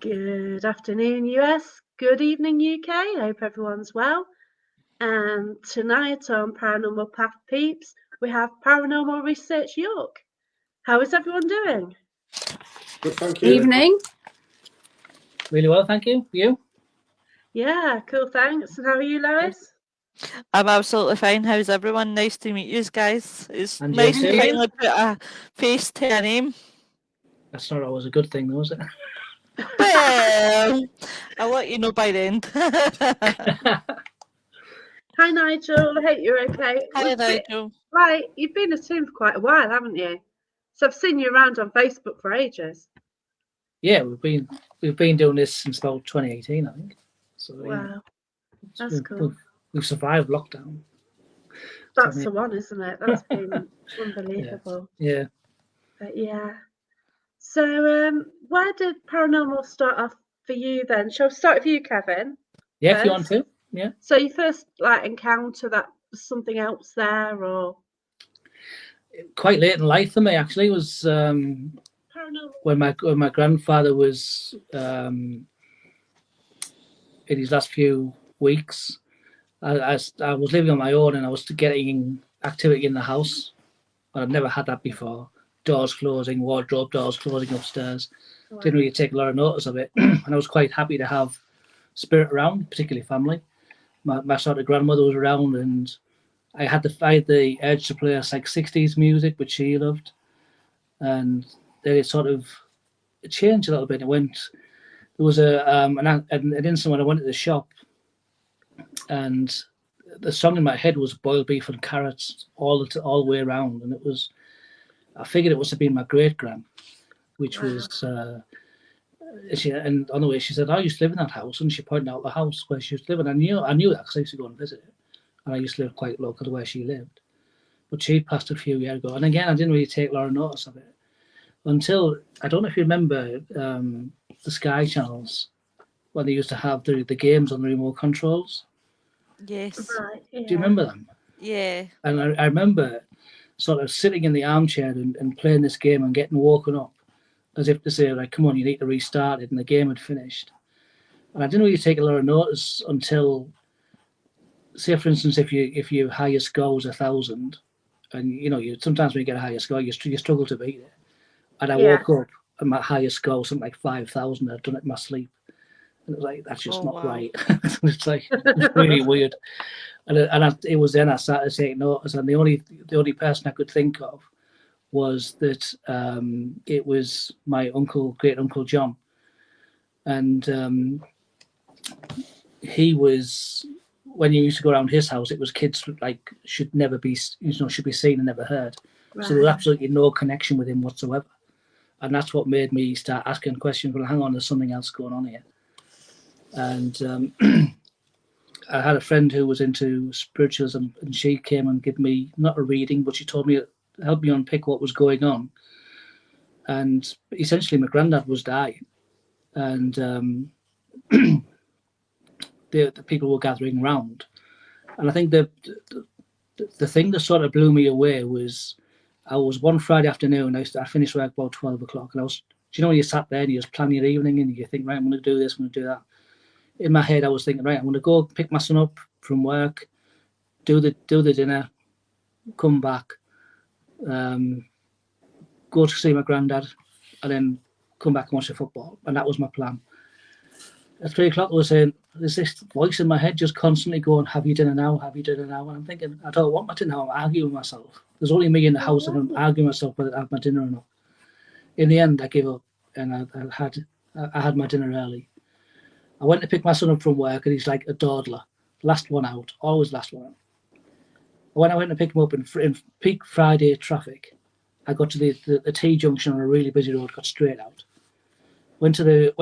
Good afternoon, US. Good evening, UK. I hope everyone's well. And tonight on Paranormal Path Peeps, we have Paranormal Research York. How is everyone doing? Good, thank you. Evening. Really well, thank you. You? Yeah, cool, thanks. And how are you, Lois? I'm absolutely fine. How's everyone? Nice to meet you guys. It's And nice you to too. finally put a face to a name. That's not always a good thing, though, is it? Well, I'll let you know by the end. Hi, Nigel. I hope you're okay. Hi, Nigel. Right, you've been a team for quite a while, haven't you? So I've seen you around on Facebook for ages. Yeah, we've been doing this since about 2018, I think. So Wow, that's cool. We've survived lockdown. That's the one, isn't it? That's been unbelievable. Yeah. But yeah. So, where did paranormal start off for you then? Shall we start with you, Kevin? Yeah, if you want to. Yeah. So you first encounter that something else there, or quite late in life for me actually. It was when my grandfather was in his last few weeks. I was living on my own and I was getting activity in the house. I'd never had that before. Doors closing, wardrobe doors closing upstairs. Wow. Didn't really take a lot of notice of it. And I was quite happy to have spirit around, particularly family. My sort of grandmother was around and I had the urge to play like 60s music, which she loved. And then it sort of changed a little bit. There was an instant when I went to the shop and the song in my head was boiled beef and carrots all the way around. And I figured it must have been my great gran, which was, and on the way she said, I used to live in that house. And she pointed out the house where she used to live. And I knew that because I used to go and visit it. And I used to live quite local to where she lived. But she passed a few years ago. And again, I didn't really take a lot of notice of it until, I don't know if you remember the Sky channels when they used to have the games on the remote controls. Yes. Right, yeah. Do you remember them? Yeah. And I remember sort of sitting in the armchair and playing this game and getting woken up as if to say, like, come on, you need to restart it. And the game had finished. And I didn't really take a lot of notice until, say, for instance, if your highest score was 1,000, and you sometimes when you get a higher score, you struggle to beat it. And I woke up and my highest score was something like 5,000. I'd done it in my sleep, and it was like, that's just not right. It's like it's really weird. And it was then I started taking notice, and the only person I could think of was that it was my great uncle John, and he was. When you used to go around his house, it was kids like should be seen and never heard. Right. So there was absolutely no connection with him whatsoever, and that's what made me start asking questions. Well, hang on, there's something else going on here. And I had a friend who was into spiritualism, and she came and gave me not a reading, but she told me help me unpick what was going on. And essentially, my granddad was dying, and the people were gathering round. And I think the thing that sort of blew me away was I was one Friday afternoon, I finished work about 12 o'clock, and when you sat there and you just plan your evening and you think, right, I'm going to do this, I'm going to do that. In my head, I was thinking, right, I'm going to go pick my son up from work, do the dinner, come back, go to see my granddad, and then come back and watch the football. And that was my plan. At 3 o'clock, I was saying, there's this voice in my head just constantly going, have you dinner now? Have you dinner now? And I'm thinking, I don't want my dinner now. I'm arguing with myself. There's only me in the house and I'm arguing with myself whether I have my dinner or not. In the end, I gave up and I had my dinner early. I went to pick my son up from work and he's like a dawdler. Last one out, always last one out. When I went to pick him up in peak Friday traffic, I got to the T-junction on a really busy road, got straight out. Went to the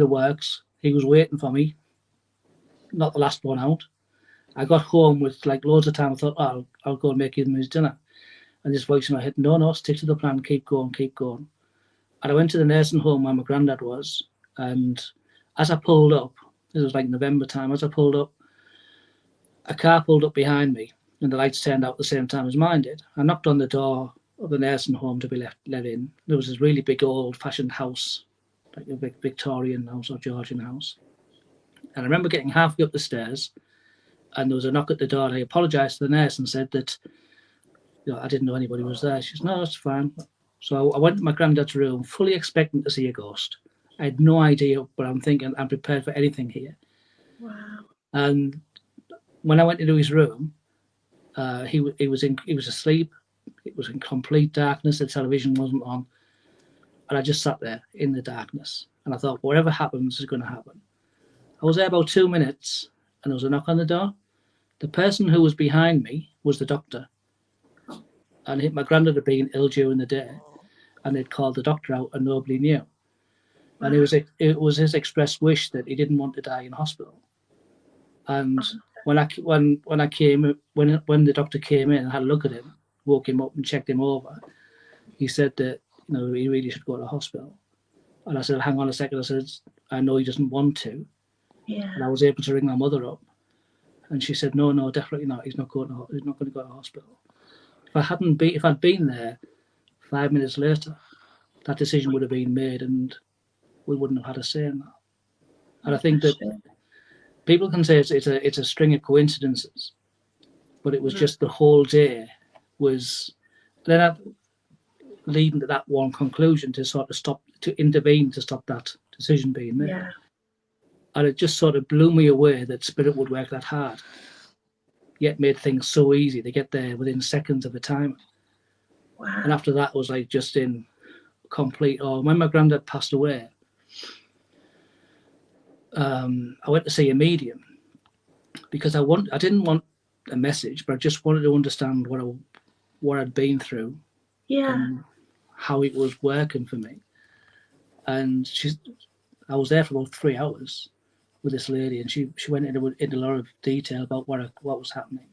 works. He was waiting for me. Not the last one out. I got home with like loads of time. I thought, oh, I'll go and make him his dinner. And this voice in my head, no, stick to the plan. Keep going. And I went to the nursing home where my granddad was. And as I pulled up, this was like November time. As I pulled up, a car pulled up behind me, and the lights turned out at the same time as mine did. I knocked on the door of the nursing home to be let in. There was this really big old-fashioned house like a big Victorian house or Georgian house. And I remember getting halfway up the stairs, and there was a knock at the door. And I apologised to the nurse and said that I didn't know anybody was there. She said, "No, that's fine." So I went to my granddad's room, fully expecting to see a ghost. I had no idea, but I'm thinking I'm prepared for anything here. Wow. And when I went into his room, he was asleep. It was in complete darkness. The television wasn't on, and I just sat there in the darkness. And I thought, whatever happens is going to happen. I was there about 2 minutes, and there was a knock on the door. The person who was behind me was the doctor, and my granddad had been ill during the day, and they'd called the doctor out, and nobody knew. And it was his express wish that he didn't want to die in hospital. And when the doctor came in and had a look at him, woke him up and checked him over, he said that he really should go to hospital. And I said, hang on a second. I said, I know he doesn't want to. Yeah. And I was able to ring my mother up, and she said, no, definitely not. He's not going to go to hospital. If I'd been there 5 minutes later, that decision would have been made, and we wouldn't have had a say in that. And I think that people can say it's a string of coincidences, but it was just the whole day was then leading to that one conclusion to sort of intervene to stop that decision being made. Yeah. And it just sort of blew me away that spirit would work that hard, yet made things so easy to get there within seconds of the time. Wow. And after that was like just in complete awe. When my granddad passed away, I went to see a medium because I didn't want a message, but I just wanted to understand what I'd been through, and how it was working for me. And I was there for about 3 hours with this lady, and she went into a lot of detail about what was happening.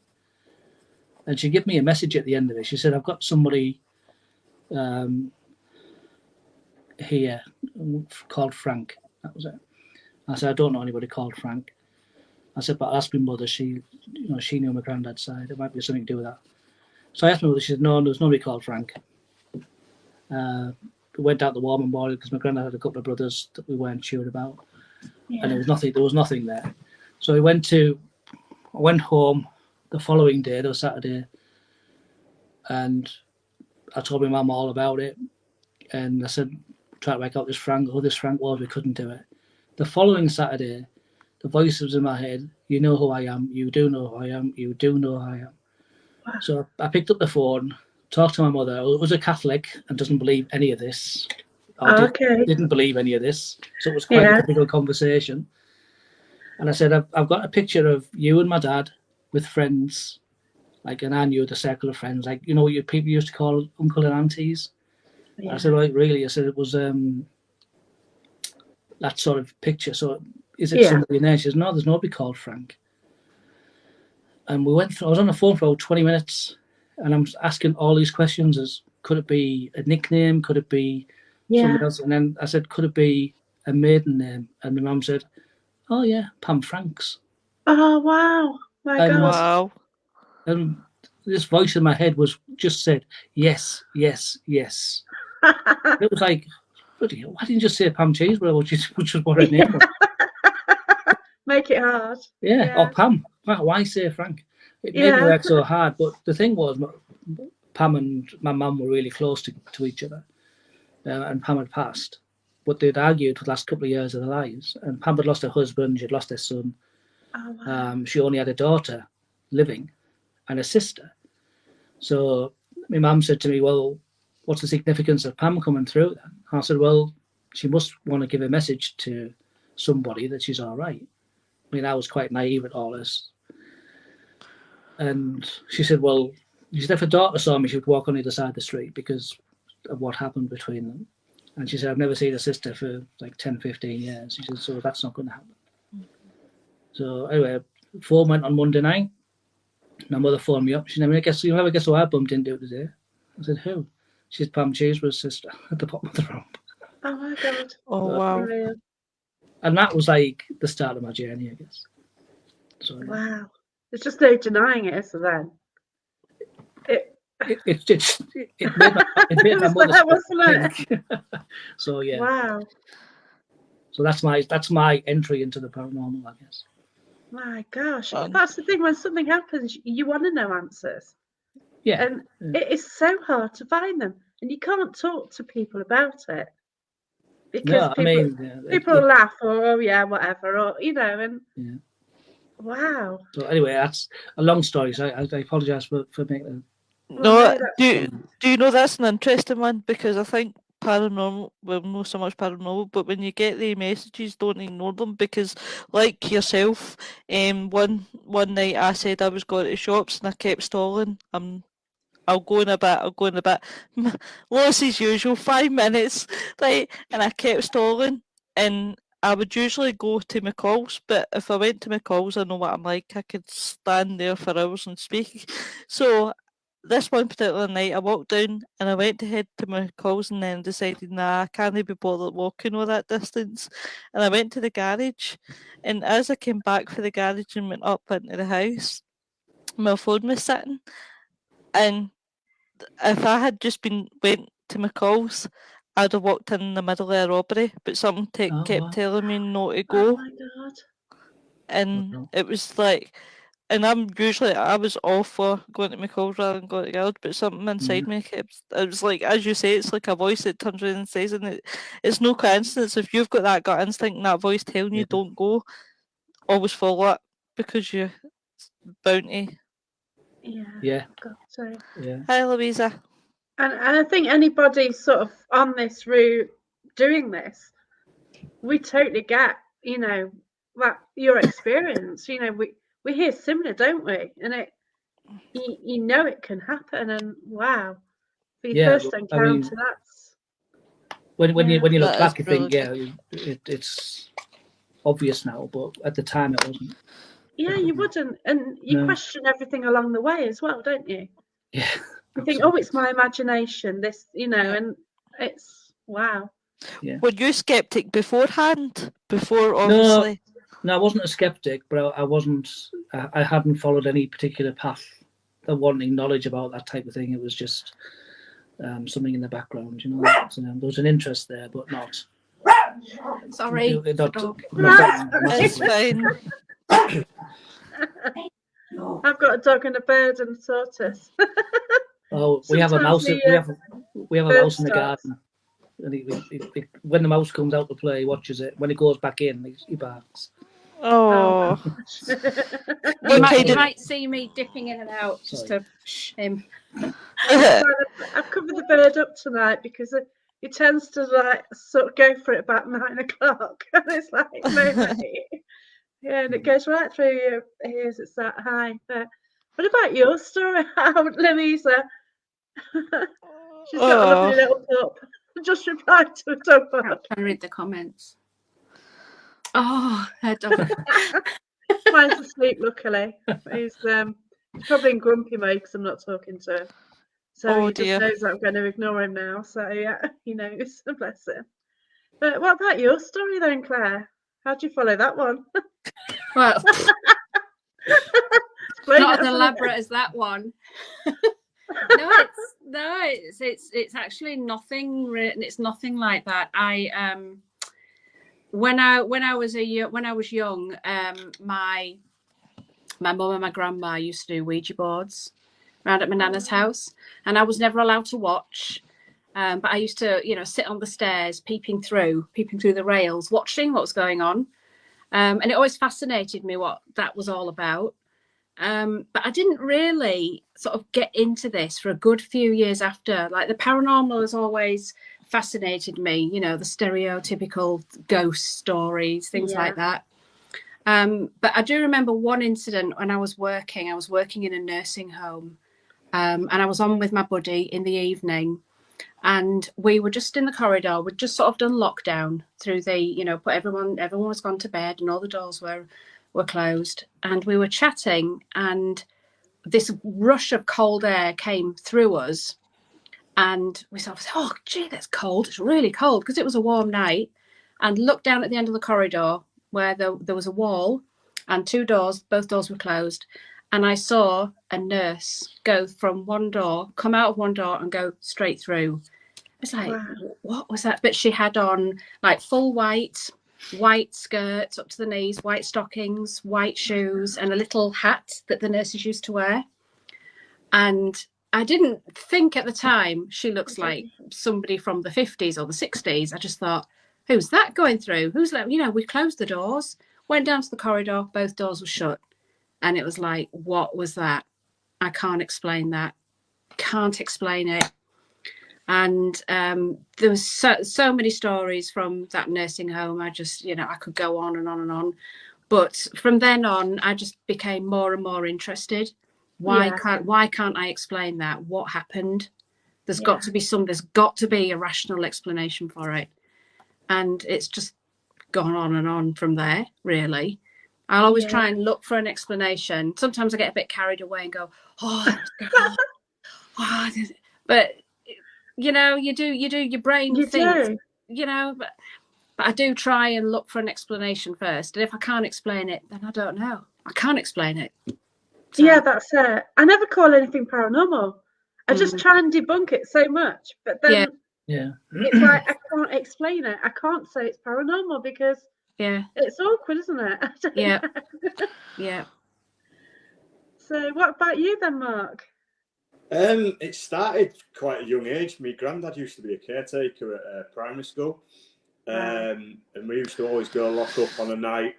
And she gave me a message at the end of it. She said, "I've got somebody here called Frank." That was it. I said, "I don't know anybody called Frank." I said, "But I asked my mother. She knew my granddad's side. It might be something to do with that." So I asked my mother. She said, "No, there's nobody called Frank." We went out the war memorial because my granddad had a couple of brothers that we weren't sure about, and there was nothing there. So I went home the following day, the Saturday, and I told my mum all about it, and I said, try to work out who this Frank was. We couldn't do it. The following Saturday, the voice was in my head. You know who I am. You do know who I am. You do know who I am. Wow. So I picked up the phone, talked to my mother, who was a Catholic and doesn't believe any of this. Didn't believe any of this. So it was quite a typical conversation. And I said, I've got a picture of you and my dad with friends, and I knew the circle of friends, what people used to call uncle and aunties. Yeah. I said, like, really? I said, it was that sort of picture. So is it somebody in there? She says, no, there's nobody called Frank. And I was on the phone for about 20 minutes, and I'm asking all these questions as, could it be a nickname? Could it be somebody else? And then I said, could it be a maiden name? And my mum said, oh yeah, Pam Franks. Oh wow. My God. Wow. And this voice in my head just said, yes, yes, yes. It was like, why didn't you just say Pam Cheeseborough, which is what her name was? Make it hard. Yeah, or Pam. Why say Frank? It made me work so hard. But the thing was, Pam and my mum were really close to each other. And Pam had passed. But they'd argued for the last couple of years of their lives. And Pam had lost her husband, she'd lost her son. Oh, wow. She only had a daughter living and a sister. So my mum said to me, well, what's the significance of Pam coming through then? I said, well, she must want to give a message to somebody that she's all right. I mean, I was quite naive at all this. And she said, well, if her daughter saw me, she would walk on the other side of the street because of what happened between them. And she said, I've never seen a sister for like 10, 15 years. She said, so that's not going to happen. So anyway, phone went on Monday night. My mother phoned me up. She said, you never guess who I bumped into today? I said, who? She's Pam Cheeseborough's sister at the bottom of the room. Oh my God. Oh, wow. Brilliant. And that was like the start of my journey, I guess. So, yeah. Wow. There's just no denying it, is there then? It made my mother think. So, yeah. Wow. So that's my entry into the paranormal, I guess. My gosh, Um, that's the thing. When something happens, you want to know answers, Yeah. and it is so hard to find them, and you can't talk to people about it because No, I mean, people laugh or oh yeah, whatever, or and yeah. wow. So anyway, that's a long story. So I apologise for making No, that's do you know that's an interesting one, because I think paranormal, well, not so much paranormal, but when you get the messages, don't ignore them, because like yourself, one night I said I was going to shops and I kept stalling. I'll go in a bit, I'll go in a bit. Loss as usual, 5 minutes, right? And I kept stalling, and I would usually go to my calls, but if I went to my calls, I know what I'm like. I could stand there for hours and speak. So this one particular night, I walked down and I went to head to my calls, and then decided, nah, I can't be bothered walking all that distance. And I went to the garage, and as I came back for the garage and went up into the house, my phone was sitting, and if I had just went to my calls, I'd have walked in the middle of a robbery, but something kept telling me not to oh go, my god. and it was like, and I was all for going to my calls rather than going to guild, but something inside me kept. It was like, as you say, it's like a voice that turns around and says, and it's no coincidence if you've got that gut instinct and that voice telling you don't go, always follow it because you're bounty. Yeah. Got to. Yeah. Hi, Louisa. And I think anybody sort of on this route doing this, we totally get, that your experience. We hear similar, don't we? And it can happen. And wow, for your first encounter, I mean, that's when you look That is back, you think, brilliant. it's obvious now, but at the time it wasn't. yeah, you wouldn't, and you No. question everything along the way as well, don't you? Yeah. You think, oh, it's my imagination. This, and it's wow. Yeah. Were you skeptic beforehand? Before, obviously. No, I wasn't a skeptic, but I wasn't. I hadn't followed any particular path of wanting knowledge about that type of thing. It was just something in the background, So, there was an interest there, but not. Sorry, It's fine. I've got a dog and a bird and a tortoise. Oh, we have a mouse. We have a mouse in the garden. And when the mouse comes out to play, he watches it. When it goes back in, he barks. Oh. you might see me dipping in and out just to him. I've covered the bird up tonight because he tends to sort of go for it about 9 o'clock, and it's like no way. Yeah, and it goes right through your ears. It's that high. But what about your story, Louisa? She's got a lovely little pup. Just replied to a dog I'm trying to read the comments. Oh, her dog. Mine's asleep, luckily. He's probably in grumpy mode because I'm not talking to him. So he just knows that I'm going to ignore him now. So yeah, he knows. Bless him. But what about your story then, Claire? How'd you follow that one? Well, not as elaborate as that one. It's actually nothing written. It's nothing like that. When I was young, my mum and my grandma used to do Ouija boards around at my nana's house, and I was never allowed to watch. But I used to, sit on the stairs, peeping through the rails, watching what was going on. And it always fascinated me what that was all about. But I didn't really sort of get into this for a good few years after. Like the paranormal has always fascinated me, the stereotypical ghost stories, things like that. But I do remember one incident when I was working in a nursing home, and I was on with my buddy in the evening, and we were just in the corridor. We'd just sort of done lockdown through the, everyone was gone to bed and all the doors were closed, and we were chatting, and this rush of cold air came through us, and we sort of said, oh gee, that's cold, it's really cold, because it was a warm night, and looked down at the end of the corridor where there was a wall and two doors, both doors were closed, and I saw a nurse come out of one door and go straight through. It's like, wow. What was that? But she had on like full white, white skirts up to the knees, white stockings, white shoes, and a little hat that the nurses used to wear. And I didn't think at the time she looks like somebody from the 50s or the 60s. I just thought, who's that going through? Who's that? We closed the doors, went down to the corridor, both doors were shut. And it was like, what was that? I can't explain that. Can't explain it. And there was so many stories from that nursing home. I just, I could go on and on and on. But from then on, I just became more and more interested. Why can't I explain that? What happened? There's got to be a rational explanation for it. And it's just gone on and on from there, really. I'll always try and look for an explanation. Sometimes I get a bit carried away and go, but you do your brain thinks, but I do try and look for an explanation first. And if I can't explain it, then I don't know. I can't explain it. So. Yeah, that's it. I never call anything paranormal. I just try and debunk it so much, but then it's like I can't explain it. I can't say it's paranormal because it's awkward, isn't it? Yeah. So what about you then, Mark? It started quite a young age. My granddad used to be a caretaker at a primary school, and we used to always go lock up on a night,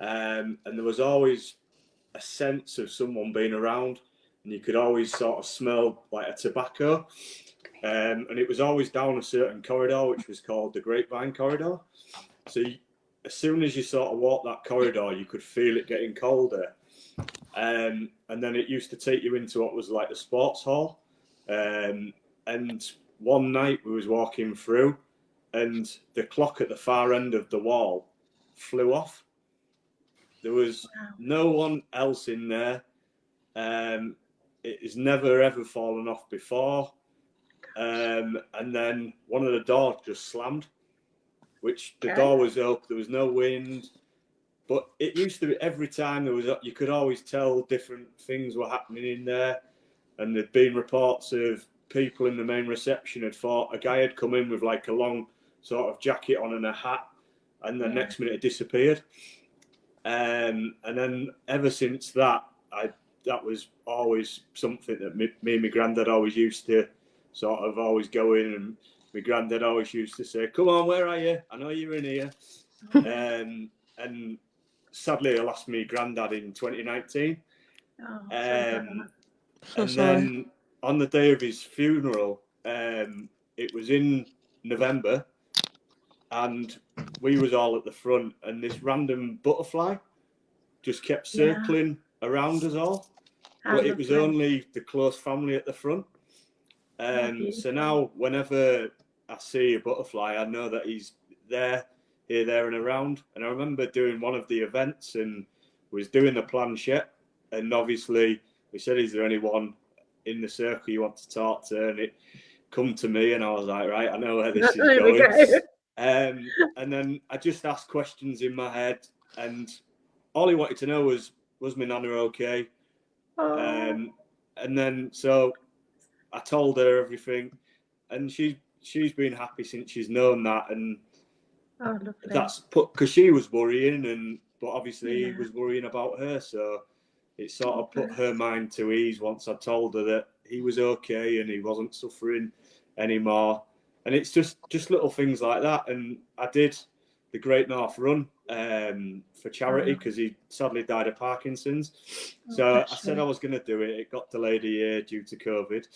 and there was always a sense of someone being around, and you could always sort of smell like a tobacco, and it was always down a certain corridor which was called the Grapevine Corridor. So as soon as you sort of walked that corridor, you could feel it getting colder, and then it used to take you into what was like the sports hall, and one night we was walking through, and the clock at the far end of the wall flew off. There was no one else in there. It has never ever fallen off before. And then one of the doors just slammed, which the door was open. There was no wind, but it used to be every time there was. You could always tell different things were happening in there, and there'd been reports of people in the main reception had thought a guy had come in with like a long sort of jacket on and a hat, and the next minute it disappeared. And then ever since that, that was always something that me and my granddad always used to sort of always go in, and my granddad always used to say, "Come on, where are you? I know you're in here." And sadly, I lost my granddad in 2019. And then on the day of his funeral, it was in November, and we was all at the front, and this random butterfly just kept circling around us all. But it was only the close family at the front. So now whenever I see a butterfly, I know that he's there, here, there and around. And I remember doing one of the events and was doing the planchette, and obviously we said, "Is there anyone in the circle you want to talk to?" And it come to me, and I was like, right, I know where this is going. And then I just asked questions in my head, and all he wanted to know was my nana okay? And then so I told her everything, and she's been happy since she's known that, and that's because she was worrying, but obviously he was worrying about her, so it sort of put her mind to ease once I told her that he was okay and he wasn't suffering anymore. And it's just little things like that. And I did the Great North Run for charity because he sadly died of Parkinson's. So I said I was going to do it. It got delayed a year due to COVID.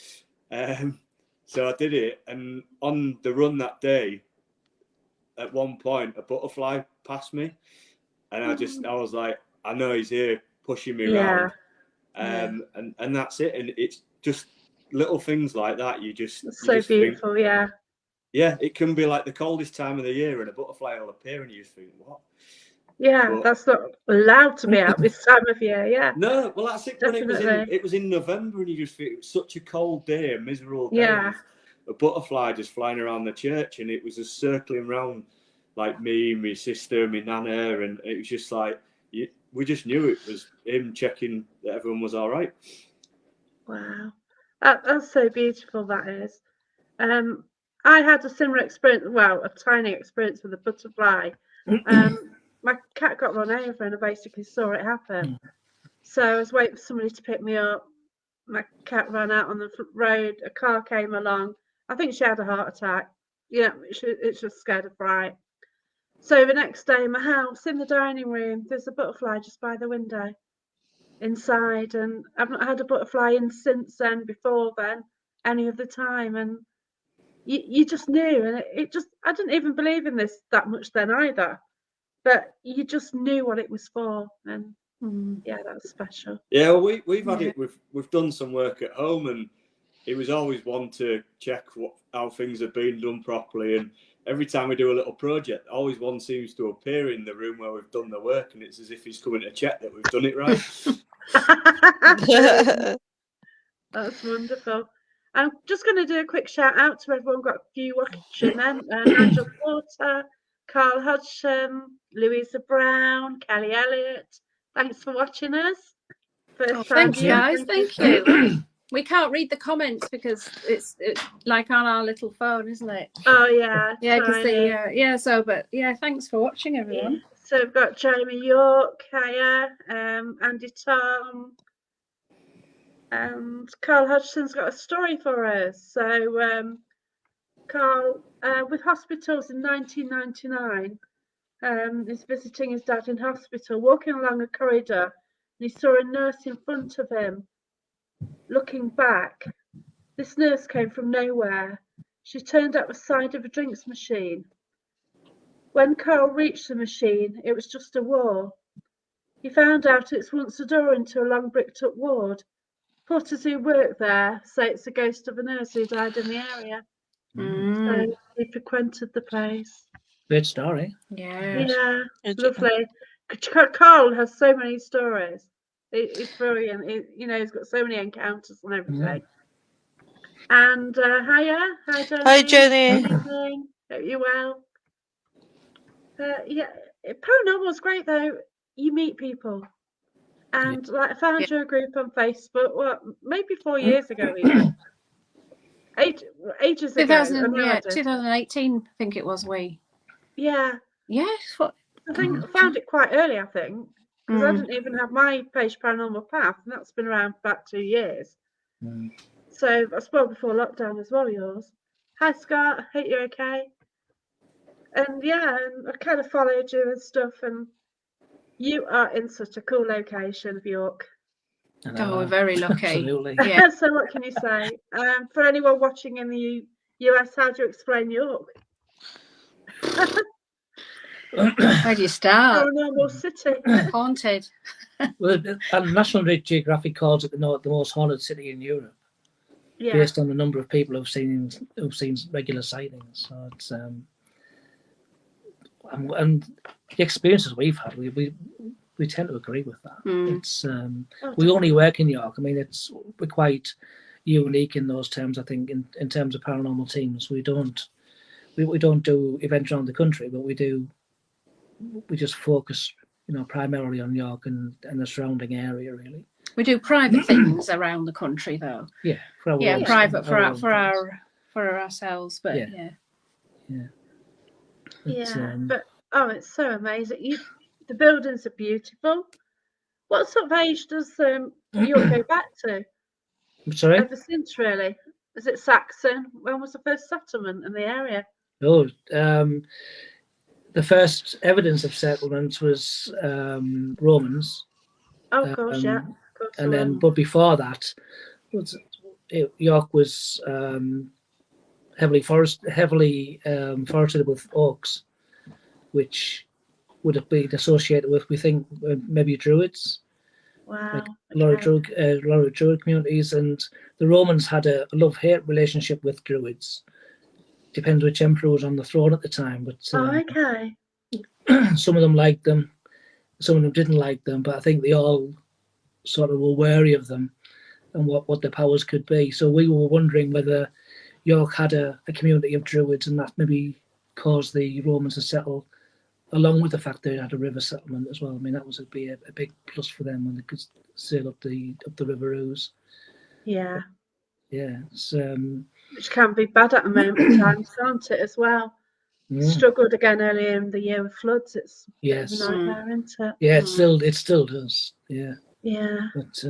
So I did it. And on the run that day, at one point, a butterfly passed me. And I was like, I know he's here pushing me around. And that's it. And it's just little things like that. It's so beautiful, think, yeah, it can be like the coldest time of the year and a butterfly will appear and you just think, what? Yeah, that's not allowed to be out this time of year, No, well, that's it. Definitely. When it was in November and you just think it was such a cold day, a miserable day. Yeah. A butterfly just flying around the church, and it was just circling around like me, my sister, my nana, and it was just like, we just knew it was him checking that everyone was all right. Wow. That's so beautiful, that is. I had a similar experience, well, a tiny experience with a butterfly. My cat got run over and I basically saw it happen. So I was waiting for somebody to pick me up. My cat ran out on the road. A car came along. I think she had a heart attack. Yeah, it's just scared of fright. So the next day in my house, in the dining room, there's a butterfly just by the window inside. And I've not had a butterfly in since then, before then, any of the time. And you just knew. And it just, I didn't even believe in this that much then either. But you just knew what it was for. And yeah, that's special. Yeah, well, we've had it. We've done some work at home, and it was always one to check how things have been done properly. And every time we do a little project, always one seems to appear in the room where we've done the work, and it's as if he's coming to check that we've done it right. That's wonderful. I'm just going to do a quick shout out to everyone. Got a few watching then. Nigel Porter, Carl Hodgson, Louisa Brown, Kelly Elliott. Thanks for watching us. First time Thanks, here. guys. Thank you. We can't read the comments because it's like on our little phone, isn't it? Oh yeah, Yeah, because tiny. but thanks for watching, everyone. So we've got Jamie York, Kaya, Andy Tom, and Carl Hodgson's got a story for us. So Carl, with hospitals in 1999, is visiting his dad in hospital, walking along a corridor, and he saw a nurse in front of him. Looking back, this nurse came from nowhere. She turned up the side of a drinks machine. When Carl reached the machine, it was just a wall. He found out it's once a door into a long bricked up ward. Porters who work there say it's the ghost of a nurse who died in the area. So he frequented the place. Great story. Yeah, lovely. Carl has so many stories. It's brilliant. He's got so many encounters and everything. And hi Jenny. Hi, Jenny. Good evening. Hope you're well. Paranormal's great though. You meet people, and like I found your group on Facebook. Well, maybe 4 years ago, even ages ago. 2018, I think it was. Yeah. I think I found it quite early. I think because I didn't even have my page Paranormal Path, and that's been around for about 2 years. So that's well before lockdown as well. Yours. Hi Scott. I hope you're okay. And and I kind of followed you and stuff, and you are in such a cool location of York. We're very lucky. Absolutely. Yeah. So what can you say? For anyone watching in the US, how do you explain York? Where do you start? Paranormal city. Haunted. Well, National Geographic calls it the most haunted city in Europe, based on the number of people who've seen regular sightings. So it's and the experiences we've had, we tend to agree with that. It's we only work in York. I mean, we're quite unique in those terms. I think in terms of paranormal teams, we don't do events around the country, but we just focus primarily on York and the surrounding area. Really, we do private things around the country though. Private for ourselves, but but it's so amazing. The buildings are beautiful. What sort of age does York go back to? Sorry? Ever since, really? Is it Saxon? When was the first settlement in the area? Oh, the first evidence of settlement was Romans. Oh, of course, yeah. Of course, and then, but before that, York was heavily forested with oaks, which would have been associated with, we think, maybe Druids. Wow. Like a lot of Druid communities, and the Romans had a love-hate relationship with Druids. Depends which emperor was on the throne at the time, but some of them liked them, some of them didn't like them, but I think they all sort of were wary of them and what their powers could be. So we were wondering whether York had a community of Druids, and that maybe caused the Romans to settle, along with the fact they had a river settlement as well. I mean, that was be a big plus for them when they could sail up the River Ouse. Yeah. Yeah. which can be bad at the moment at times, can't it, as well? Yeah. Struggled again earlier in the year with floods. It's a bit of Yes. a nightmare, isn't it? Yeah, it still does. Yeah. Yeah, But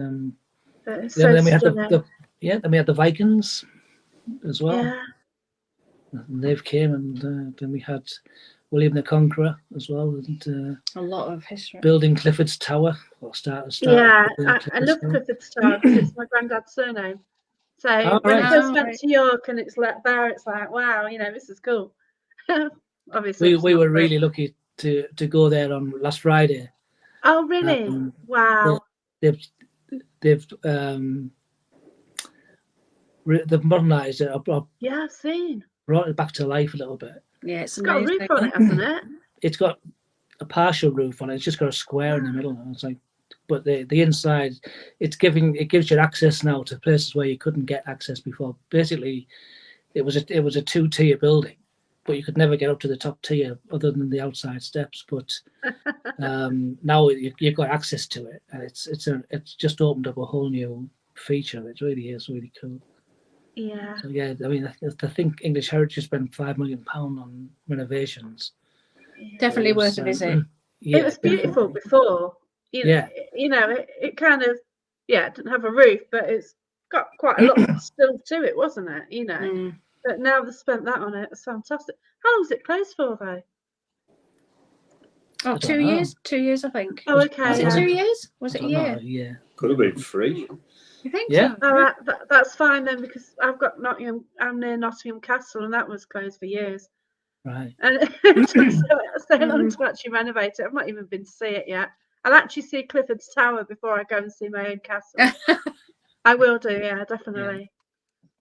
but it's so then we had stunning. then we had the Vikings as well. Yeah, And they've came, and then we had William the Conqueror as well, and A lot of history. building Clifford's Tower, or started yeah. building I Clifford's love Tower. Clifford's Tower because it's my granddad's surname. So Oh, when I right. first Oh, went right. to York and it's like there, it's like, wow, this is cool. Obviously, it's We not were free. really lucky to go there on last Friday. Oh, really? Um, Wow. They've they've modernised it, Yeah, I've seen. brought it back to life a little bit. Yeah, it's It's got a amazing. roof on it, hasn't it? It's got a partial roof on it. It's just got a square in the middle. And it's like, but the inside, it gives you access now to places where you couldn't get access before. Basically, it was a 2-tier building, but you could never get up to the top tier other than the outside steps. But now you've got access to it, and it's just opened up a whole new feature. It really is really cool. Yeah. So yeah, I mean, I think English Heritage spent £5 million on renovations. Definitely worth a visit. It was beautiful before. It kind of, it didn't have a roof, but it's got quite a lot still to it, wasn't it? But now they've spent that on it. It's fantastic. How long's it closed for, though? Oh, 2 years? 2 years, I think. Oh, okay. Was it 2 years? Was it a year? Yeah. Could have been 3. You think Yeah. so? All right, that's fine then, because I've got Nottingham. I'm near Nottingham Castle, and that was closed for years. Right. And it took so long to actually renovate it. I've not even been to see it yet. I'll actually see Clifford's Tower before I go and see my own castle. I will do, yeah, definitely.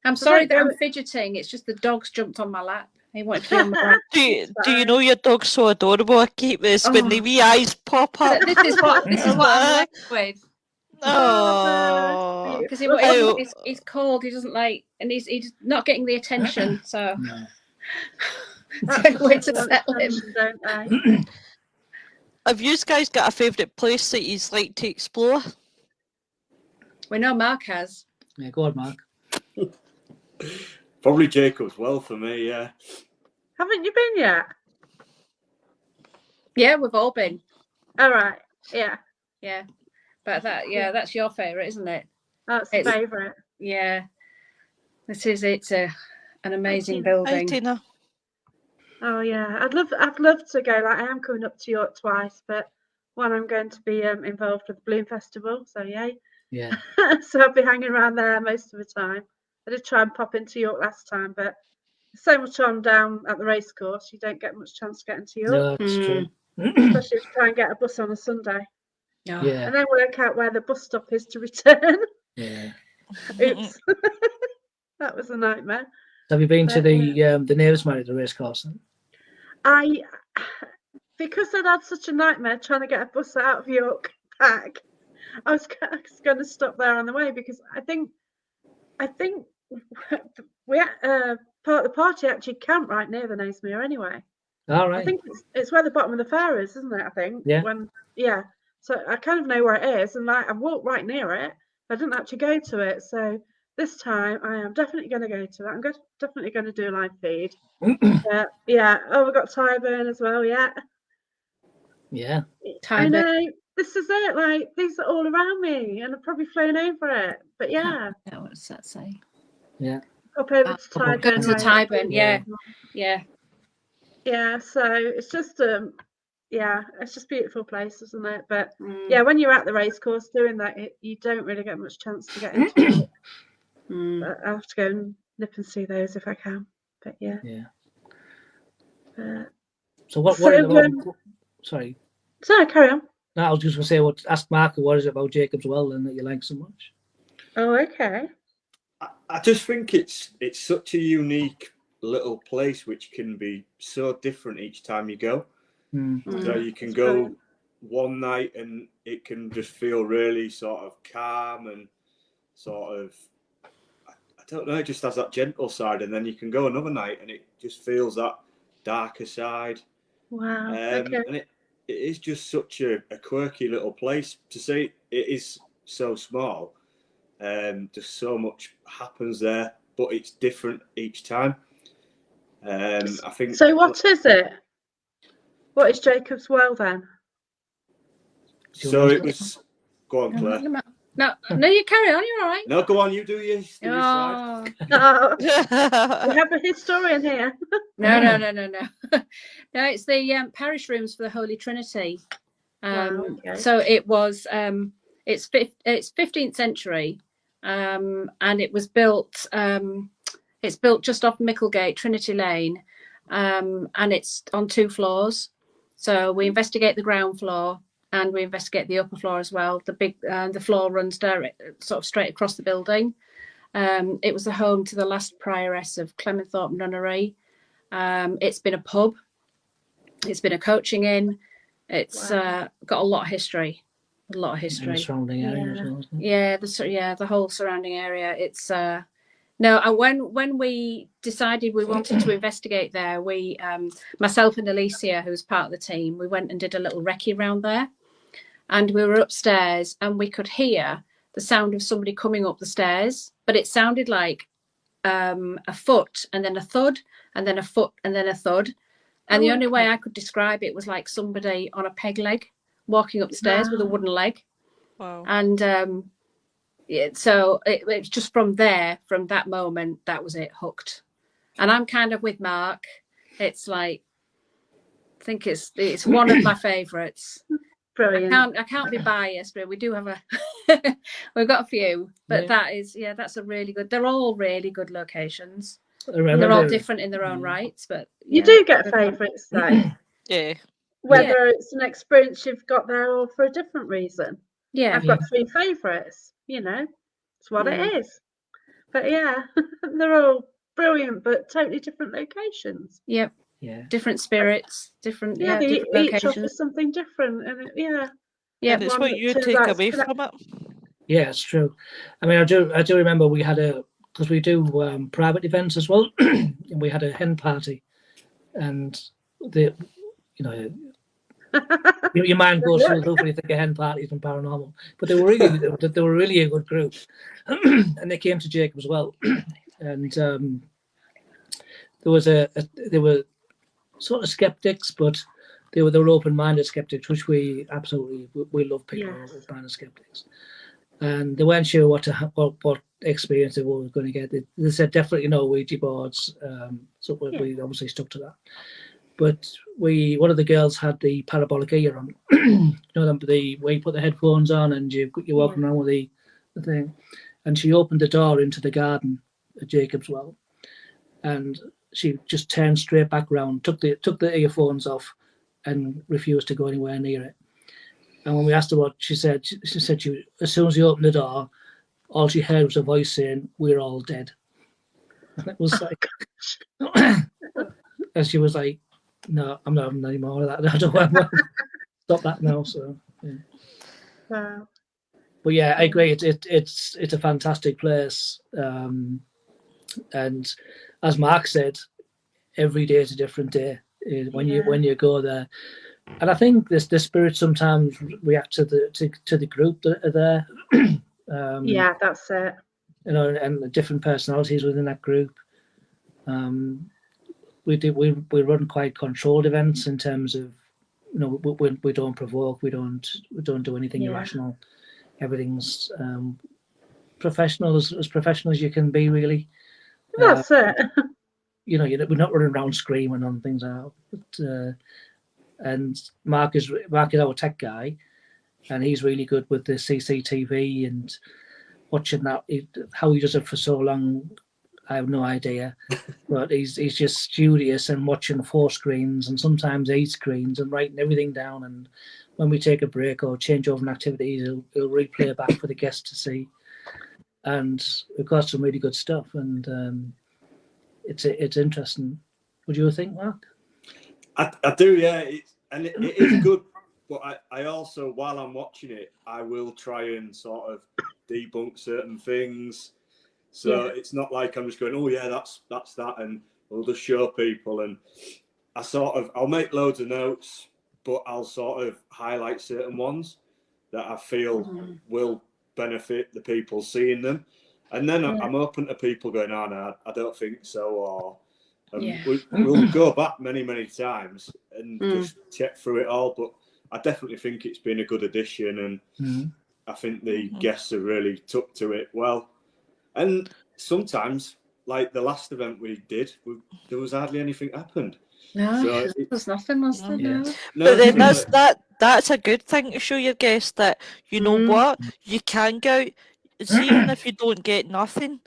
I'm sorry that I'm fidgeting. It's just the dog's jumped on my lap. He wanted to be on my lap. Do you know your dog's so adorable? I keep this when the wee eyes pop up. This is what I'm left with. Oh, because he's cold. He doesn't like, and he's not getting the attention. So it's a way to settle him. Don't they? Have you guys got a favourite place that you like to explore? We know Mark has. Yeah, go on, Mark. Probably Jacob's Well for me, yeah. Haven't you been yet? Yeah, we've all been. All right. Yeah. Yeah. But that's your favourite, isn't it? That's the favourite. Yeah. It's an amazing building. Hi, Tina. Oh yeah. I'd love to go. Like, I am coming up to York twice, but one, I'm going to be involved with the Bloom Festival, so yay. Yeah. So I'll be hanging around there most of the time. I did try and pop into York last time, but there's so much on down at the racecourse, you don't get much chance to get into York. No, that's true. Especially if you try and get a bus on a Sunday. Oh. Yeah. And then work out where the bus stop is to return. Yeah. Oops. That was a nightmare. Have you been to the neighbours' marriage at the racecourse then? Because I'd had such a nightmare trying to get a bus out of York back, I was going to stop there on the way, because I think we part of the party actually camped right near the Naysmere anyway. All right. I think it's where the bottom of the fair is, isn't it? I think. Yeah. So I kind of know where it is, and like, I walked right near it, but I didn't actually go to it. So this time I am definitely going to go to it. I'm definitely going to do a live feed. Yeah. Oh, we've got Tyburn as well. Yeah. Yeah. I know. This is it. Like, these are all around me, and I've probably flown over it. But yeah. What does that say? Yeah. Pop over to Tyburn. Go to Tyburn. Yeah. Yeah. Yeah. So it's just it's just a beautiful place, isn't it? But yeah, when you're at the racecourse doing that, you don't really get much chance to get into it. But I'll have to go and nip and see those if I can. But yeah. So what sorry. So carry on. No, I was just going to say, ask Mark, what is it about Jacob's Well then that you like so much? Oh, okay. I just think it's such a unique little place, which can be so different each time you go. So you can go one night and it can just feel really sort of calm and sort of, I don't know, it just has that gentle side, and then you can go another night and it just feels that darker side. Wow. Okay. And it is just such a quirky little place. To say it is so small, just so much happens there. but it's different each time. I think. So what is it? What is Jacob's Well then? So it was. Go on, Claire. No, you carry on. You're all right. No, go on. You do your side. Oh, we have a historian here. No. No, it's the parish rooms for the Holy Trinity. Okay. So it was. It's 15th century, and it was built. It's built just off Micklegate, Trinity Lane, and it's on 2 floors. So we investigate the ground floor and we investigate the upper floor as well. The floor runs sort of straight across the building. It was the home to the last prioress of Clementhorpe Nunnery. It's been a pub. It's been a coaching inn. It's got a lot of history. A lot of history. In the surrounding area as well, isn't it? Yeah, the whole surrounding area. It's no. When we decided we wanted to investigate there, we myself and Alicia, who was part of the team, we went and did a little recce round there, and we were upstairs and we could hear the sound of somebody coming up the stairs, but it sounded like a foot and then a thud and then a foot and then a thud, and the only way I could describe it was like somebody on a peg leg walking up the stairs with a wooden leg. Wow. And so it's just from that moment, that was it, hooked. And I'm kind of with Mark. It's like, I think it's one of my favourites. Brilliant. I can't be biased, but we do have we've got a few, but that's a really good. They're all really good locations. They're all different in their own rights, but you do get favourites though. Yeah. Whether it's an experience you've got there or for a different reason. Yeah, I've got 3 favourites. It's what it is. But yeah, they're all brilliant, but totally different locations. Yep. Yeah. Different spirits, different Each locations. offers something different, and And it's what you take away from it. Yeah, it's true. I mean, I do remember we had because we do private events as well, and we had a hen party, and your mind goes through the roof when you think of hen parties and paranormal, but they were really a good group, and they came to Jacob as well, and they were sort of skeptics, but they were open-minded skeptics, which we love people who are open-minded skeptics. And they weren't sure what experience they were going to get. They said definitely no Ouija boards, so we obviously stuck to that. But one of the girls had the parabolic ear on, where you put the headphones on and you're walking around with the thing, and she opened the door into the garden at Jacob's Well, and she just turned straight back around, took the earphones off, and refused to go anywhere near it. And when we asked her what she said, as soon as she opened the door, all she heard was a voice saying, "We're all dead." And it was like, and she was like, "No, I'm not having any more of that. I don't want to stop that now." So, yeah. Wow. But yeah, I agree. It's a fantastic place, and as Mark said, every day is a different day when you go there. And I think the spirits sometimes react to the group that are there. Yeah, that's it. And the different personalities within that group. We run quite controlled events in terms of, we don't provoke, we don't do anything irrational. Everything's professional, as professional as you can be, really. That's it. We're not running around screaming on things out. But, and Mark is our tech guy, and he's really good with the CCTV and watching that. How he does it for so long, I have no idea. But he's just studious and watching 4 screens and sometimes 8 screens and writing everything down. And when we take a break or change over an activity, he'll replay back for the guests to see. And we've got some really good stuff, and it's interesting. Would you think, Mark? I do, yeah. It is good, but I also, while I'm watching it, I will try and sort of debunk certain things. So it's not like I'm just going, oh yeah, that's that, and we'll just show people. And I'll make loads of notes, but I'll sort of highlight certain ones that I feel will benefit the people seeing them. And then Yeah. I'm open to people going, "Oh no, I don't think so," or Yeah. we'll go back many, many times and Mm. just check through it all. But I definitely think it's been a good addition, and I think the guests have really took to it well. And sometimes, like the last event we did, there was hardly anything happened. No, So there's nothing, was there? Yeah. No. no, But then so that's a good thing to show your guests that you know what, you can go out. See, even if you don't get nothing,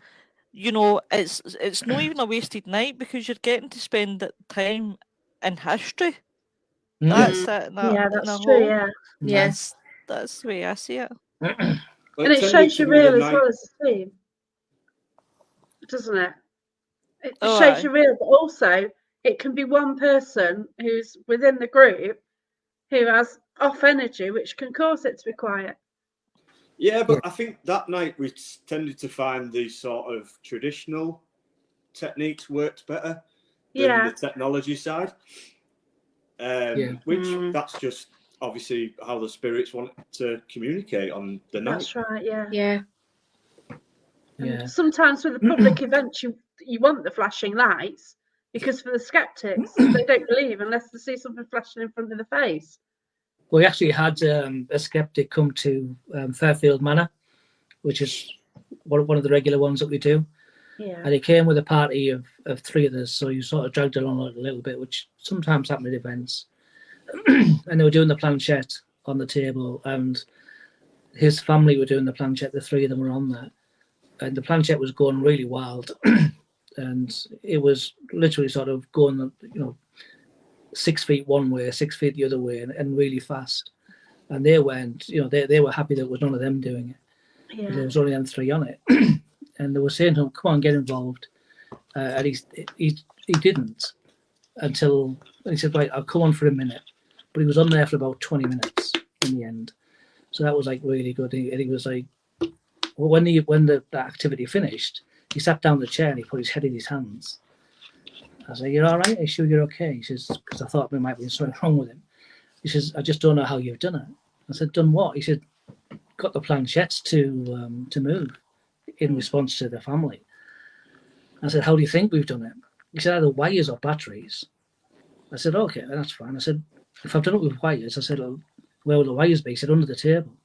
you know, it's not even a wasted night because you're getting to spend that time in history. That's it. In Yeah, a that's true. whole. Yeah, Yes. That's the way I see it. well, and it tended shows to you be the real as night. well as a team, doesn't it? It Oh, shows aye. you real, but also it can be one person who's within the group who has off energy, which can cause it to be quiet. Yeah, but I think that night we tended to find the sort of traditional techniques worked better than Yeah, the technology side. Which that's just obviously how the spirits want to communicate on the night. that's right. Yeah. Yeah. And sometimes with the public events, you want the flashing lights because for the skeptics, they don't believe unless they see something flashing in front of the face. We actually had a skeptic come to Fairfield Manor, which is one of the regular ones that we do. Yeah. And he came with a party of 3 of us, so you sort of dragged along a little bit, which sometimes happens at events. And they were doing the planchette on the table, and his family were doing the planchette. The 3 of them were on there, and the planchette was going really wild, and it was literally sort of going, 6 feet one way, 6 feet the other way, and really fast. And they went, they were happy that it was none of them doing it. Yeah. There was only them 3 on it, and they were saying to him, "Come on, get involved." And he didn't until he said, "Right, I'll come on for a minute." But he was on there for about 20 minutes in the end. So that was like really good. And he was like, well, when the activity finished, he sat down in the chair and he put his head in his hands. I was like, "You're all right? Are you sure you're okay?" He says, because I thought there might be something wrong with him. He says, "I just don't know how you've done it." I said, "Done what?" He said, "Got the planchettes to move in response to the family." I said, "How do you think we've done it?" He said, "Either wires or batteries." I said, "Okay, that's fine." I said, "If I've done it with wires," I said, "where will the wires be?" He said, "Under the table."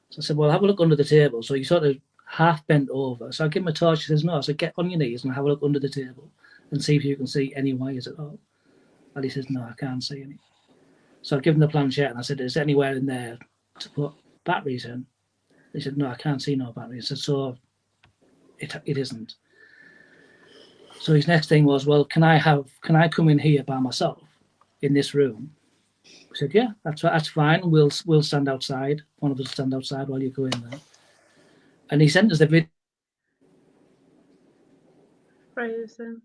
So I said, "Well, have a look under the table." So he sort of half bent over. So I give him a torch. He says, "No." I said, "Get on your knees and have a look under the table and see if you can see any wires at all." And he says, "No, I can't see any." So I give him the planchette and I said, "Is there anywhere in there to put batteries in?" He said, "No, I can't see no batteries." I said, "So it isn't." So his next thing was, "Well, can I come in here by myself in this room?" I said, "Yeah, that's fine. We'll stand outside. One of us stand outside while you go in there." And he sent us the video. Frozen.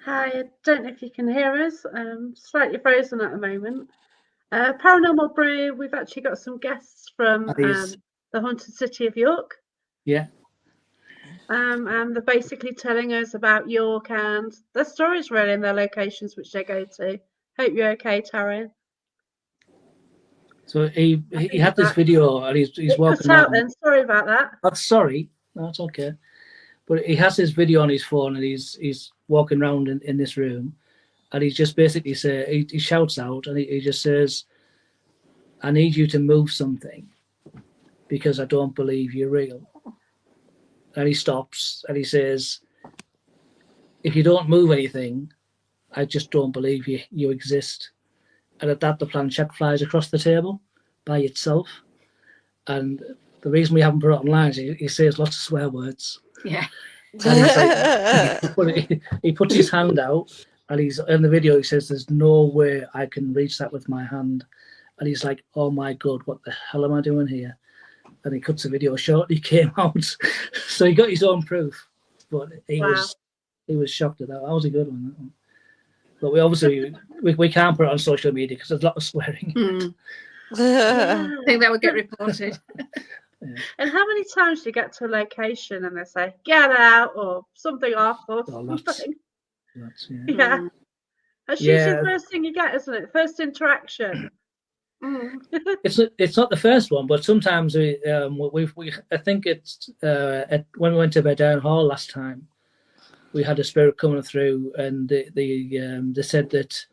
Hi, I don't know if you can hear us. Slightly frozen at the moment. Paranormal Brew, we've actually got some guests from the Haunted City of York. Yeah. And they're basically telling us about York and their stories really and their locations which they go to. Hope you're okay, Taryn. So he had this video and he's walking cut out around. then, sorry about that. Oh, sorry, no, it's okay. But he has this video on his phone and he's walking around in this room, and he's just basically he shouts out and he just says, "I need you to move something because I don't believe you're real." And he stops and he says, "If you don't move anything, I just don't believe you exist." And at that, the planchette flies across the table by itself. And the reason we haven't put it online is he says lots of swear words. Yeah. And he's like, he puts his hand out, and he's in the video. He says, "There's no way I can reach that with my hand." And he's like, "Oh my God, what the hell am I doing here?" And he cuts the video short. He came out, so he got his own proof. But he was shocked at that. That was a good one. That one. But we obviously we can't put it on social media because there's a lot of swearing. I think that would get reported. Yeah. And how many times do you get to a location and they say, "Get out," or something off, or something? Lots, yeah. That's usually the first thing you get, isn't it? First interaction. It's not the first one, but sometimes we I think it's when we went to Beddown Hall last time, we had a spirit coming through, and they said that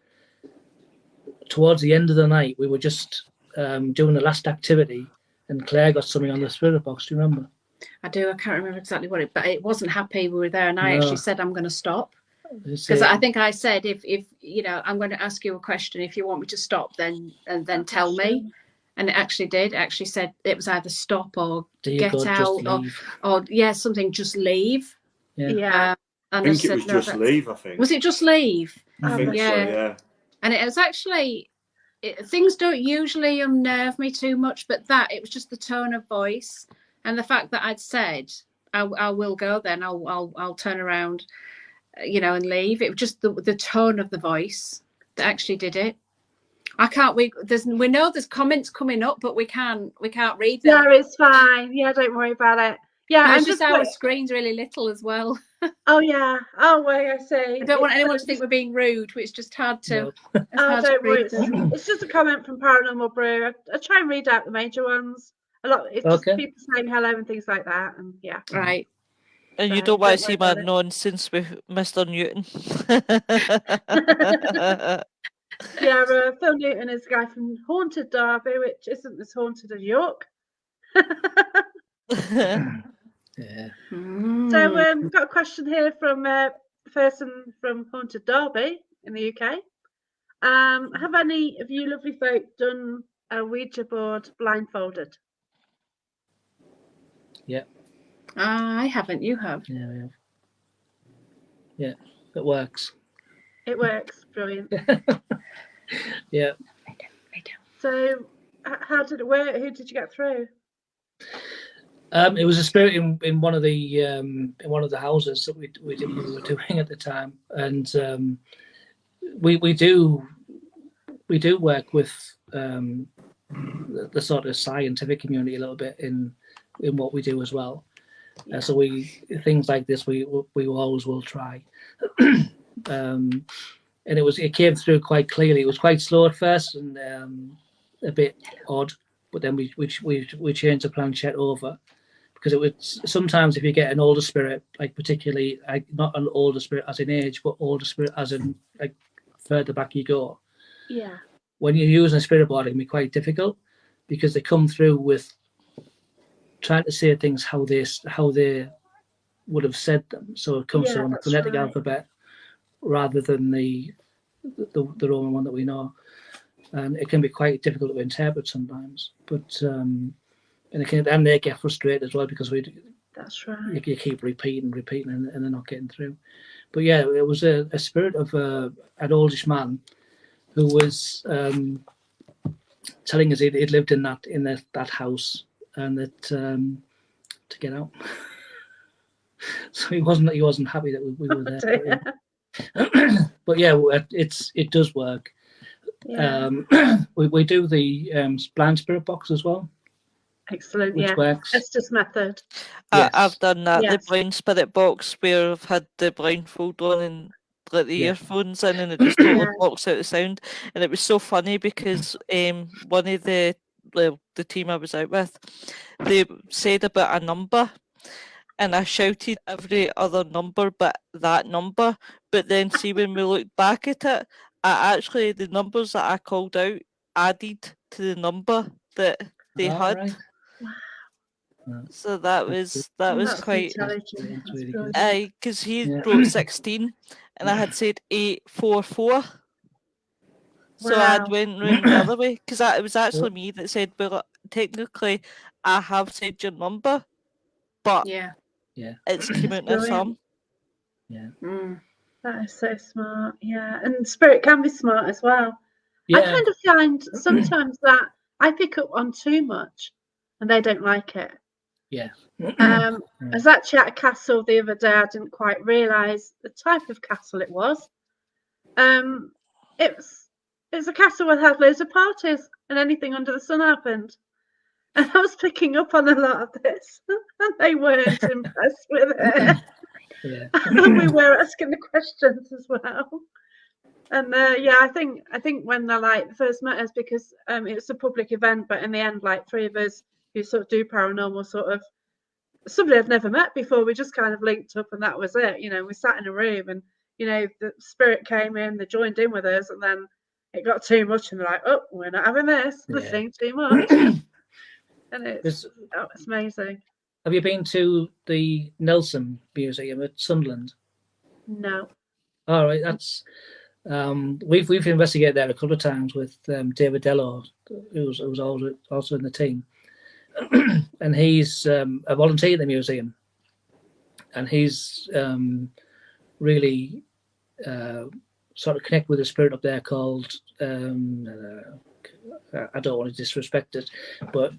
towards the end of the night we were just doing the last activity, and Claire got something on the spirit box. Do you remember? I do. I can't remember exactly what but it wasn't happy we were there, and I actually said I'm going to stop. Because I think I said if I'm going to ask you a question, if you want me to stop, then tell me. And it actually did. It actually said it was either stop or get out or something, just leave. Yeah. And I think it was just leave, I think. Was it just leave? I think so, yeah. And it was actually, things don't usually unnerve me too much, but it was just the tone of voice and the fact that I'd said, I will go then, I'll turn around, and leave. It was just the tone of the voice that actually did it. We know there's comments coming up, but we can't read them. Yeah, it's fine. Yeah, don't worry about it. Yeah, no, it's just our screen's really little as well. Oh yeah. Oh well, I see. I don't want anyone to think we're being rude. It's just hard to. No. Don't worry. It's just a comment from Paranormal Brew. I try and read out the major ones. A lot. It's just people saying hello and things like that, and yeah. Right. And you don't want to see my nonsense with Mr. Newton. Yeah, Phil Newton is a guy from Haunted Derby, which isn't as haunted as York. Yeah. So we've got a question here from a person from Haunted Derby in the UK. Have any of you lovely folk done a Ouija board blindfolded? Yeah. I haven't. You have. Yeah, we have. Yeah, it works. It works. Brilliant. Yeah. So how did it work? Who did you get through? It was a spirit in one of the houses that we were doing at the time, and we do work with the sort of scientific community a little bit in what we do as well. Yeah. So things like this we always will try. And it came through quite clearly. It was quite slow at first and a bit odd, but then we changed the planchette over, because it was sometimes if you get an older spirit, like particularly not an older spirit as in age, but older spirit as in like further back you go. Yeah. When you're using a spirit board, it can be quite difficult because they come through with trying to say things how they would have said them. So it comes from the phonetic alphabet rather than the Roman one that we know, and it can be quite difficult to interpret sometimes. But and they get frustrated as well because that's right. You keep repeating, and they're not getting through. But yeah, it was a spirit of an oldish man who was telling us he'd lived in that house and that to get out. So he wasn't happy that we were there. But yeah, it does work. Yeah. We do the blind spirit box as well. Excellent. Which works. Estes method. Yes. I've done that. Yes. The blind spirit box where I've had the blindfold on and let the earphones in, and it just totally blocks out the sound. And it was so funny because one of the team I was out with, they said about a number. And I shouted every other number but that number. But then see, when we looked back at it, the numbers that I called out added to the number that they had. Right. Wow. So that was quite intelligent. Because he wrote 16 and I had said 844. So I went round the other way because it was actually me that said, well, technically I have said your number, but it's came out as some. Yeah. That is so smart. Yeah. And spirit can be smart as well. Yeah. I kind of find sometimes that I pick up on too much and they don't like it. Yeah. I was actually at a castle the other day. I didn't quite realise the type of castle it was. It was a castle that had loads of parties and anything under the sun happened. And I was picking up on a lot of this, and they weren't impressed with it. Yeah. And we were asking the questions as well. And yeah, I think when they like first met us, because it's a public event, but in the end, like 3 of us who sort of do paranormal, sort of somebody I'd never met before, we just kind of linked up, and that was it. You know, we sat in a room, and you know, the spirit came in, they joined in with us, and then it got too much, and they're like, "Oh, we're not having this. This Yeah. seems too much." And it's amazing. Have you been to the Nelson Museum at Sunderland? No. All right, that's we've investigated there a couple of times with David Dello, who's also in the team, and he's a volunteer in the museum, and he's really sort of connect with a spirit up there called I don't want to disrespect it, but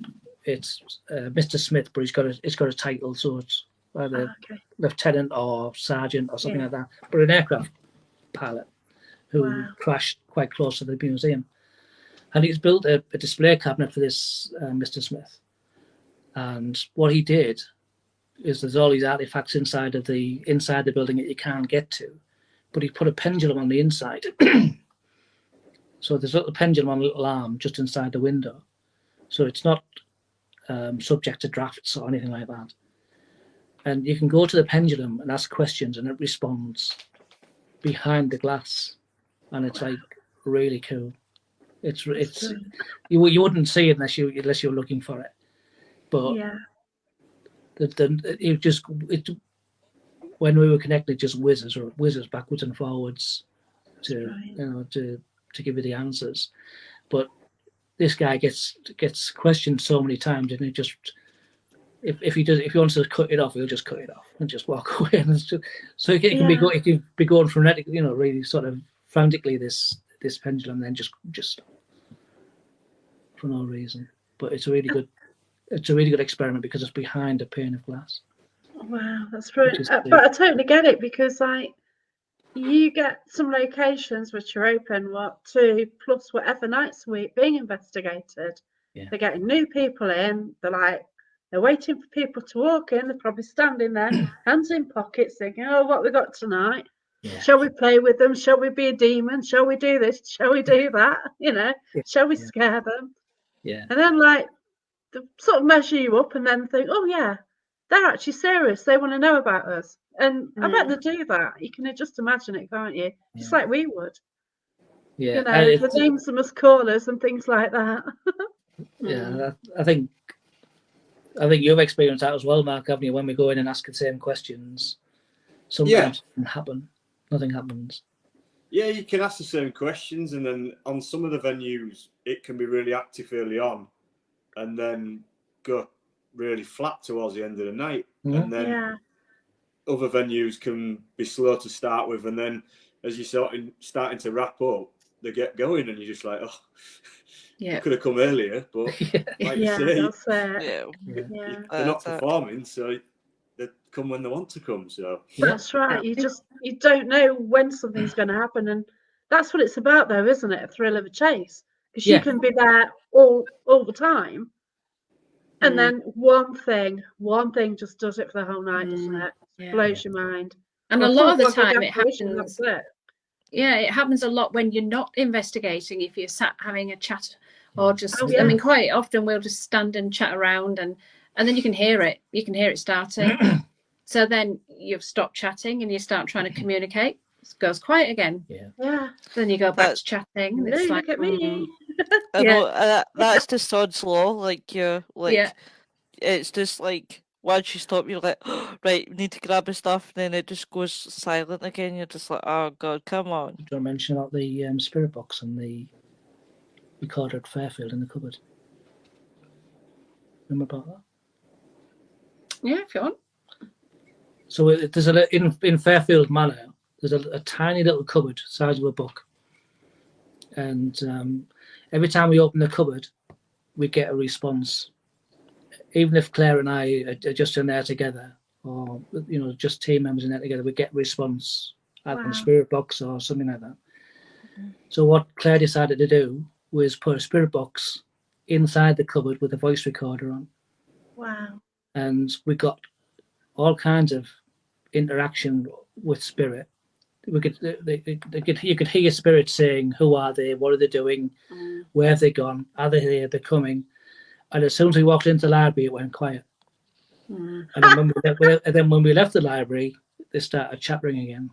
it's Mr. Smith, but it's got a title, so it's either lieutenant or sergeant or something like that, but an aircraft pilot who crashed quite close to the museum, and he's built a display cabinet for this Mr. Smith. And what he did is there's all these artifacts inside the building that you can't get to, but he put a pendulum on the inside. So there's a little pendulum on a little arm just inside the window, so it's not subject to drafts or anything like that. And you can go to the pendulum and ask questions, and it responds behind the glass, and it's like really cool. It's you wouldn't see it unless you're looking for it, but when we were connected, just whizzes backwards and forwards to give you the answers. But this guy gets questioned so many times, and he just if he wants to cut it off, he'll just cut it off and just walk away. And so it can be going frenetic, really sort of frantically this pendulum, then just for no reason. But it's a really good experiment because it's behind a pane of glass. Wow, that's brilliant. But I totally get it, because you get some locations which are open 2 plus whatever nights a week being investigated. Yeah. They're getting new people in. They're waiting for people to walk in. They're probably standing there, hands in pockets, thinking, "Oh, what we got tonight? Yeah. Shall we play with them? Shall we be a demon? Shall we do this? Shall we do that? Shall we scare them?" Yeah. And then they sort of measure you up, and then think, "Oh yeah, they're actually serious. They want to know about us." And I bet they do that. You can just imagine it, can't you? Just like we would. Yeah. The names they must call us and things like that. Yeah, I think you've experienced that as well, Mark, haven't you? When we go in and ask the same questions, sometimes nothing happens. Yeah, you can ask the same questions, and then on some of the venues, it can be really active early on, and then go really flat towards the end of the night. Mm-hmm. And then other venues can be slow to start with, and then as you're starting to wrap up, they get going, and you're just like, "Oh, I could have come earlier." But like you say, they're not performing, so they come when they want to come. So that's right. You don't know when something's going to happen, and that's what it's about, though, isn't it? A thrill of a chase, because you can be there all the time, and then one thing just does it for the whole night, doesn't it? Blows your mind. And a lot of the time it happens. Yeah, it happens a lot when you're not investigating. If you're sat having a chat, or just, I mean, quite often we'll just stand and chat around, and then you can hear it. You can hear it starting. So then you've stopped chatting and you start trying to communicate. It goes quiet again. Yeah. Then you go back to chatting. And it's look at me. I know, that's the sod's law. It's just like, once you stop, you're like, oh, right, we need to grab his stuff, and then it just goes silent again. You're just like, oh God, come on. Do you mention about the spirit box and the recorder at Fairfield in the cupboard? Remember about that? Yeah, if you want. So there's in Fairfield Manor, there's a tiny little cupboard, size of a book, and every time we open the cupboard, we get a response. Even if Claire and I are just in there together, or just team members in there together, we get a response either from spirit box or something like that. Mm-hmm. So what Claire decided to do was put a spirit box inside the cupboard with a voice recorder on. Wow! And we got all kinds of interaction with spirit you could hear spirits saying, "Who are they? What are they doing? Where have they gone? Are they here? They're coming." And as soon as we walked into the library, it went quiet. And then when we left the library, they started chattering again.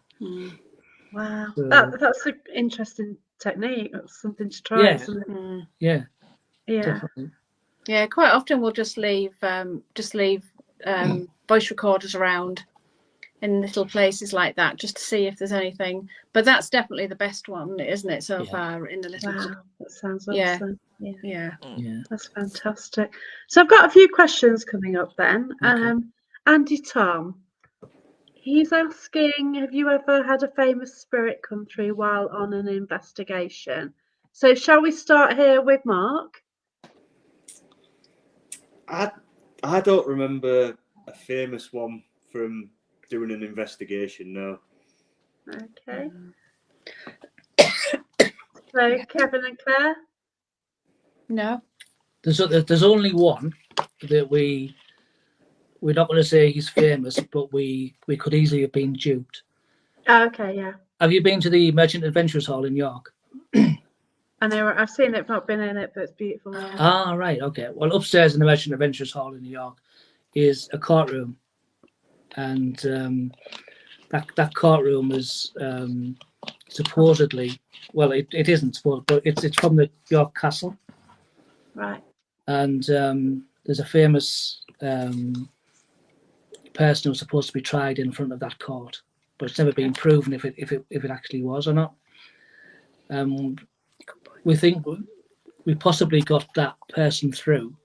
Wow, So, that's an interesting technique. That's something to try, Yeah. isn't it? yeah, Yeah. definitely. Yeah, quite often we'll just leave voice recorders around in little places like that just to see if there's anything. But that's definitely the best one, isn't it, so far in the little book? Wow, that sounds Yeah. awesome. Yeah. That's fantastic. So I've got a few questions coming up then. Okay. Andy Tom, he's asking, have you ever had a famous spirit come through while on an investigation? So shall we start here with Mark? I don't remember a famous one from doing an investigation, no. Okay. So Kevin and Claire? No. There's only one that we're not going to say he's famous, but we could easily have been duped. Oh, okay, yeah. Have you been to the Merchant Adventurers Hall in York? I've seen it, not been in it, but it's beautiful. Yeah. Ah, right, okay. Well, upstairs in the Merchant Adventurers Hall in New York is a courtroom, and that courtroom is supposedly, well, it isn't supposed, but it's from the York Castle, Right. and there's a famous person who's supposed to be tried in front of that court, but it's never been proven if it actually was or not. We think we possibly got that person through,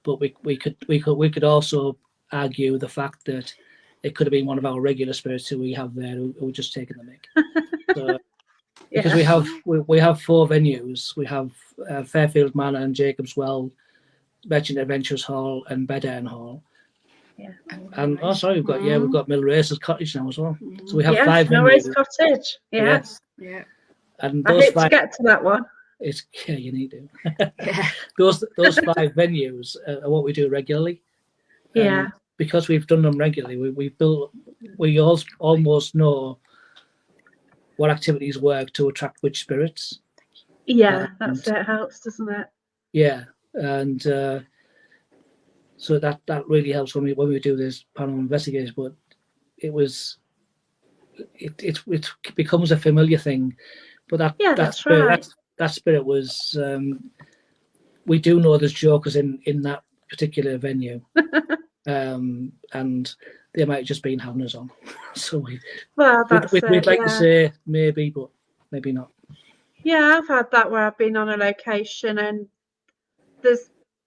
but we could also argue the fact that it could have been one of our regular spirits who we have there who were just taking the mick. So, because we have 4 venues. We have Fairfield Manor and Jacob's Well, Merchant Adventurers Hall, and Bedern Hall. Yeah. And we've got Mill Race's Cottage now as well. So we have yes, 5 Mill venues. Race Cottage. Yes. Yeah. And I those hate 5 to get to that one. you need to. Those 5 venues are what we do regularly. Yeah. Because we've done them regularly, we almost know what activities work to attract which spirits. Yeah, it helps, doesn't it? Yeah, and so that really helps when we do this paranormal investigators. But it becomes a familiar thing. But that spirit was. We do know there's jokers in that particular venue. And they might have just been having us on. So we'd like to say maybe, but maybe not. Yeah, I've had that where I've been on a location and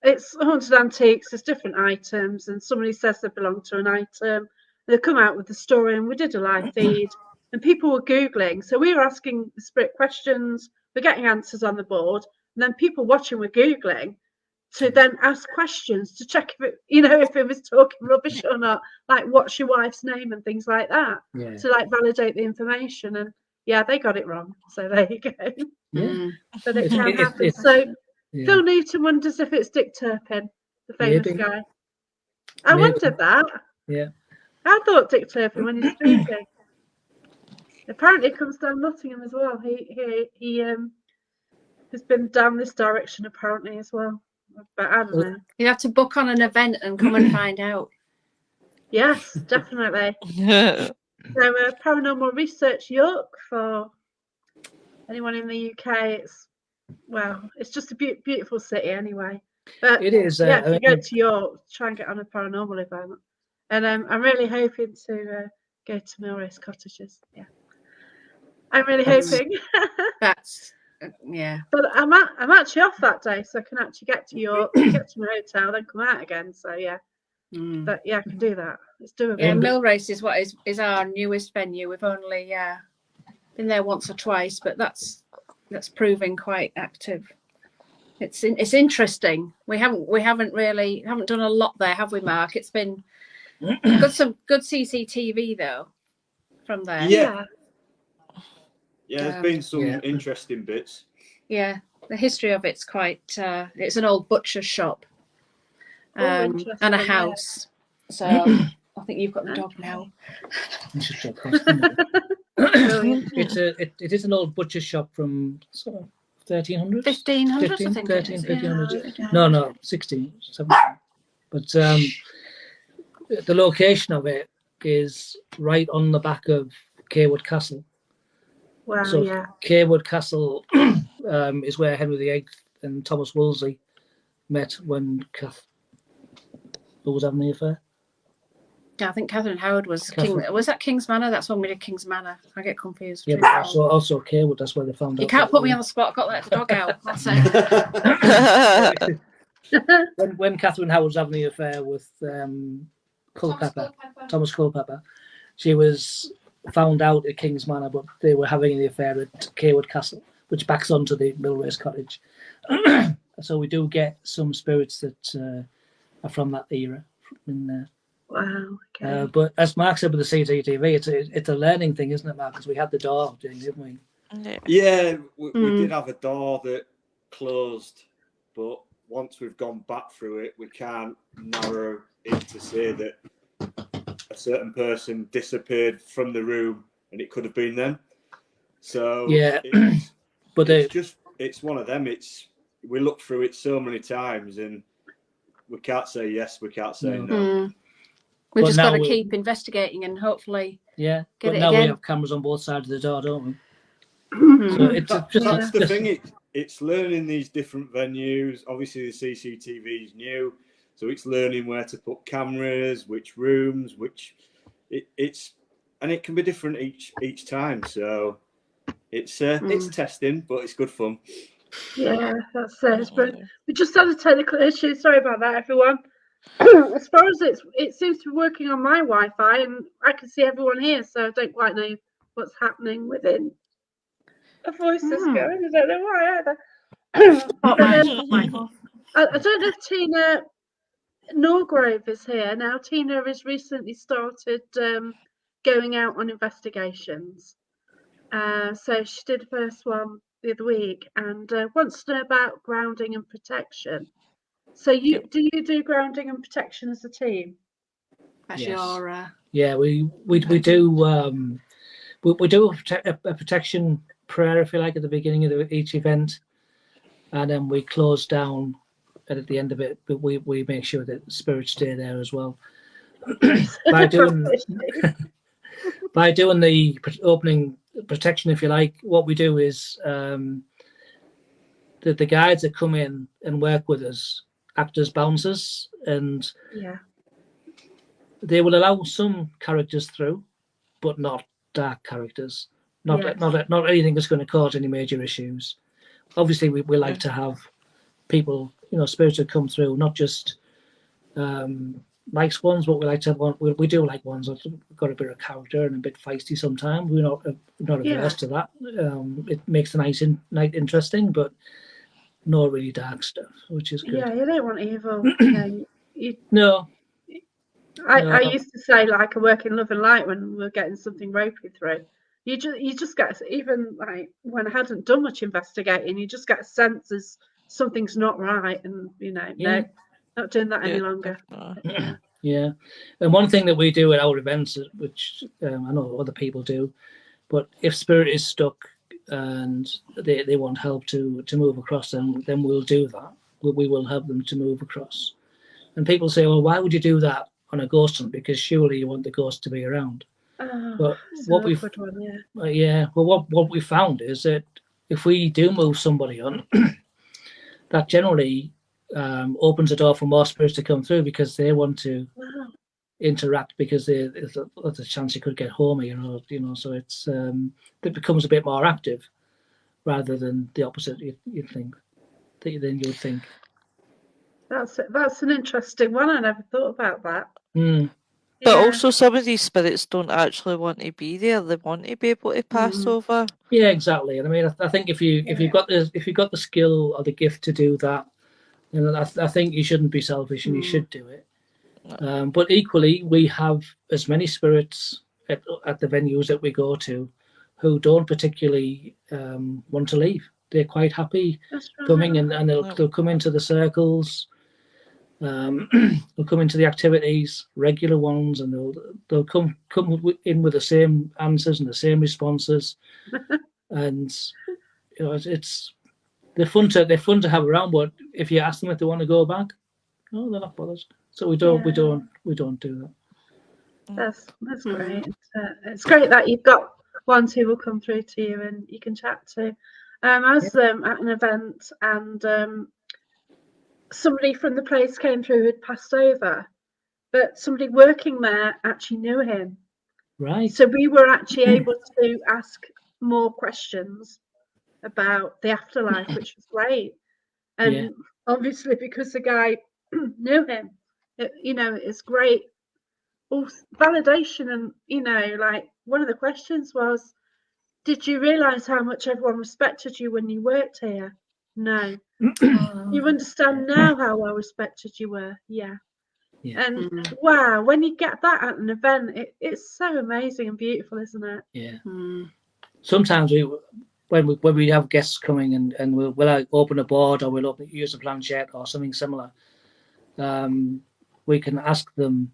it's haunted antiques, there's different items, and somebody says they belong to an item. They come out with the story, and we did a live feed, and people were Googling. So we were asking the spirit questions, we're getting answers on the board, and then people watching were Googling to then ask questions to check if it was talking rubbish or not, like what's your wife's name and things like that, to like validate the information. And yeah, they got it wrong, so there you go. Yeah, but it can happen. So Phil Newton wonders if it's Dick Turpin, the famous guy. I wondered that. Yeah, I thought Dick Turpin when he's speaking. Apparently he comes down Nottingham as well. He has been down this direction apparently as well. But I don't know. You have to book on an event and come and find out. Yes, definitely. So Paranormal Research York, for anyone in the UK, it's just a beautiful city anyway. But it is. If you go to York, try and get on a paranormal event. And I'm really hoping to go to Mill Race Cottages. Yeah, I'm really hoping. That's yeah. But I'm actually off that day, so I can actually get to York, get to my hotel, then come out again. So yeah. But yeah, I can do that. It's doable. Yeah, Mill Race is is our newest venue. We've only been there once or twice, but that's proving quite active. It's interesting. We haven't done a lot there, have we, Mark? It's been got some good CCTV though from there. Yeah, there's been some interesting bits. Yeah, the history of it's quite. It's an old butcher's shop. And a house. So I think you've got the dog now. Brilliant. It is an old butcher shop from sort of 1300s? 1500s, I 15, think 13, it is. 1500s. Yeah. No, 16, 17. But the location of it is right on the back of Cawood Castle. Wow, So yeah. Cawood Castle is where Henry VIII and Thomas Wolsey met when who was having the affair. Yeah, I think Catherine Howard was King. Was that King's Manor? That's when we did King's Manor. I get confused. Yeah, but also Cawood. That's where they found out. You can't put me on the spot. I've got to let the dog out. That's it. when Catherine Howard was having the affair with Thomas Culpeper, she was found out at King's Manor, but they were having the affair at Cawood Castle, which backs onto the Millrace Cottage. So we do get some spirits that are from that era in there. Wow. Okay. But as Mark said with the CCTV, it's a learning thing, isn't it, Mark? Because we had the door thing, didn't we? Yeah, we did have a door that closed, but once we've gone back through it, we can't narrow it to say that a certain person disappeared from the room and it could have been them. So yeah, but it's one of them. We look through it so many times and we can't say yes, we can't say no. We've just got to keep investigating and hopefully get it now again. We have cameras on both sides of the door, don't we? So that's the thing. It's learning these different venues. Obviously, the CCTV is new, so it's learning where to put cameras, which rooms, and it can be different each time. So it's testing, but it's good fun. Yeah, that's it. It's brilliant. We just had a technical issue. Sorry about that, everyone. As far as it seems to be working on my Wi-Fi, and I can see everyone here, so I don't quite know what's happening within. A voice is going. I don't know why either. I don't know if Tina Norgrove is here now. Tina has recently started going out on investigations. So she did the first one the other week and wants to know about grounding and protection. So do you do grounding and protection as a team? That's your yeah, we do we do a protection prayer, if you like, at the beginning of each event, and then we close down at the end of it, but we make sure that spirits stay there as well. by doing the opening protection, if you like, what we do is the guides that come in and work with us act as bouncers, and they will allow some characters through, but not dark characters. Not anything that's going to cause any major issues. Obviously, we like to have people, spirits that come through, not just nice ones, but we like to have one. We do like ones that have got a bit of character and a bit feisty sometimes. We're not averse to that. It makes the night interesting, but no really dark stuff, which is good. Yeah, you don't want evil. No. I used to say, like, I work in Love and Light when we're getting something ropey through. You just get, even like when I hadn't done much investigating, you just get a sense as something's not right, and no, not doing that any longer. Yeah, and one thing that we do at our events, which I know other people do, but if spirit is stuck and they want help to move across, then we'll do that. We will help them to move across. And people say, well, why would you do that on a ghost hunt? Because surely you want the ghost to be around. But what we found is that if we do move somebody on, that generally opens the door for more spirits to come through, because they want to interact, because there's a chance you could get home, so it's it becomes a bit more active rather than the opposite. You think that's an interesting one. I never thought about that. But also, some of these spirits don't actually want to be there. They want to be able to pass over. Yeah, exactly. And I mean, I think if you've got the skill or the gift to do that, I think you shouldn't be selfish, and you should do it. But equally, we have as many spirits at the venues that we go to who don't particularly want to leave. They're quite happy coming, and they'll come into the circles. They'll come into the activities, regular ones, and they'll come in with the same answers and the same responses, and it's they're fun to have around. But if you ask them if they want to go back, no, they're not bothered. So we don't do that. That's great. It's great that you've got ones who will come through to you and you can chat to. I was at an event and somebody from the place came through who'd passed over, but somebody working there actually knew him. Right. So we were actually able to ask more questions about the afterlife, which was great. And obviously, because the guy knew him, it's great. Validation, and like one of the questions was, did you realize how much everyone respected you when you worked here? No. You understand now how well respected you were? Yeah. And wow, when you get that at an event, it's so amazing and beautiful, isn't it? Yeah. Sometimes when we have guests coming and we'll like open a board or we'll use a planchette or something similar, we can ask them,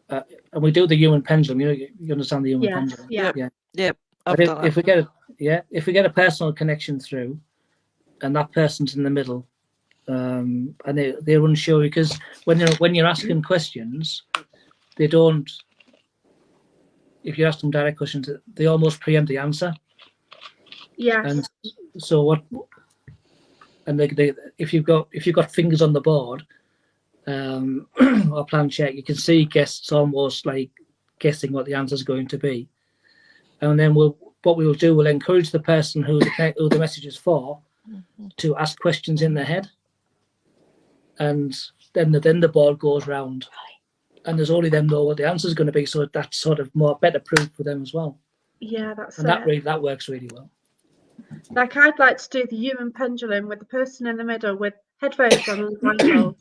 and we do the human pendulum. You understand the human pendulum? Yeah. If we get a personal connection through, and that person's in the middle, and they're unsure, because when you're asking questions, they don't. If you ask them direct questions, they almost preempt the answer. Yes. And so what? And if you've got fingers on the board, or planchette, you can see guests almost like guessing what the answer is going to be, and then we'll encourage the person who the message is for to ask questions in their head, and then the board goes round, and there's only them know what the answer is going to be. So that's sort of better proof for them as well. Yeah, that's and it. that works really well. Like I'd like to do the human pendulum with the person in the middle with headphones on and blindfold.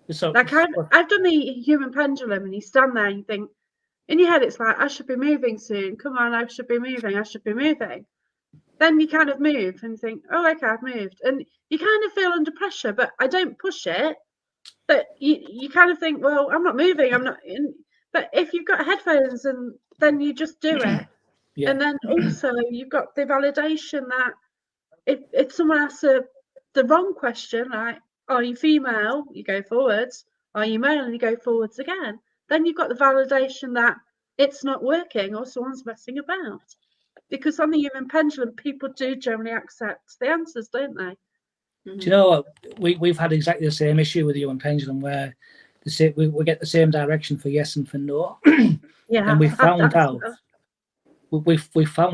So, like I've done the human pendulum, and you stand there and you think in your head it's like, I should be moving soon. Come on, I should be moving. Then you kind of move and you think, oh, okay, I've moved, and you kind of feel under pressure, but I don't push it. But you kind of think, well, I'm not moving, I'm not in. But if you've got headphones, and then you just do it. And then also you've got the validation that if someone asks the wrong question, like, are you female, you go forwards, are you male, and you go forwards again, then you've got the validation that it's not working or someone's messing about. Because on the human pendulum, people do generally accept the answers, don't they? Do you know what? We've had exactly the same issue with the human pendulum, where we get the same direction for yes and for no. Yeah. And we found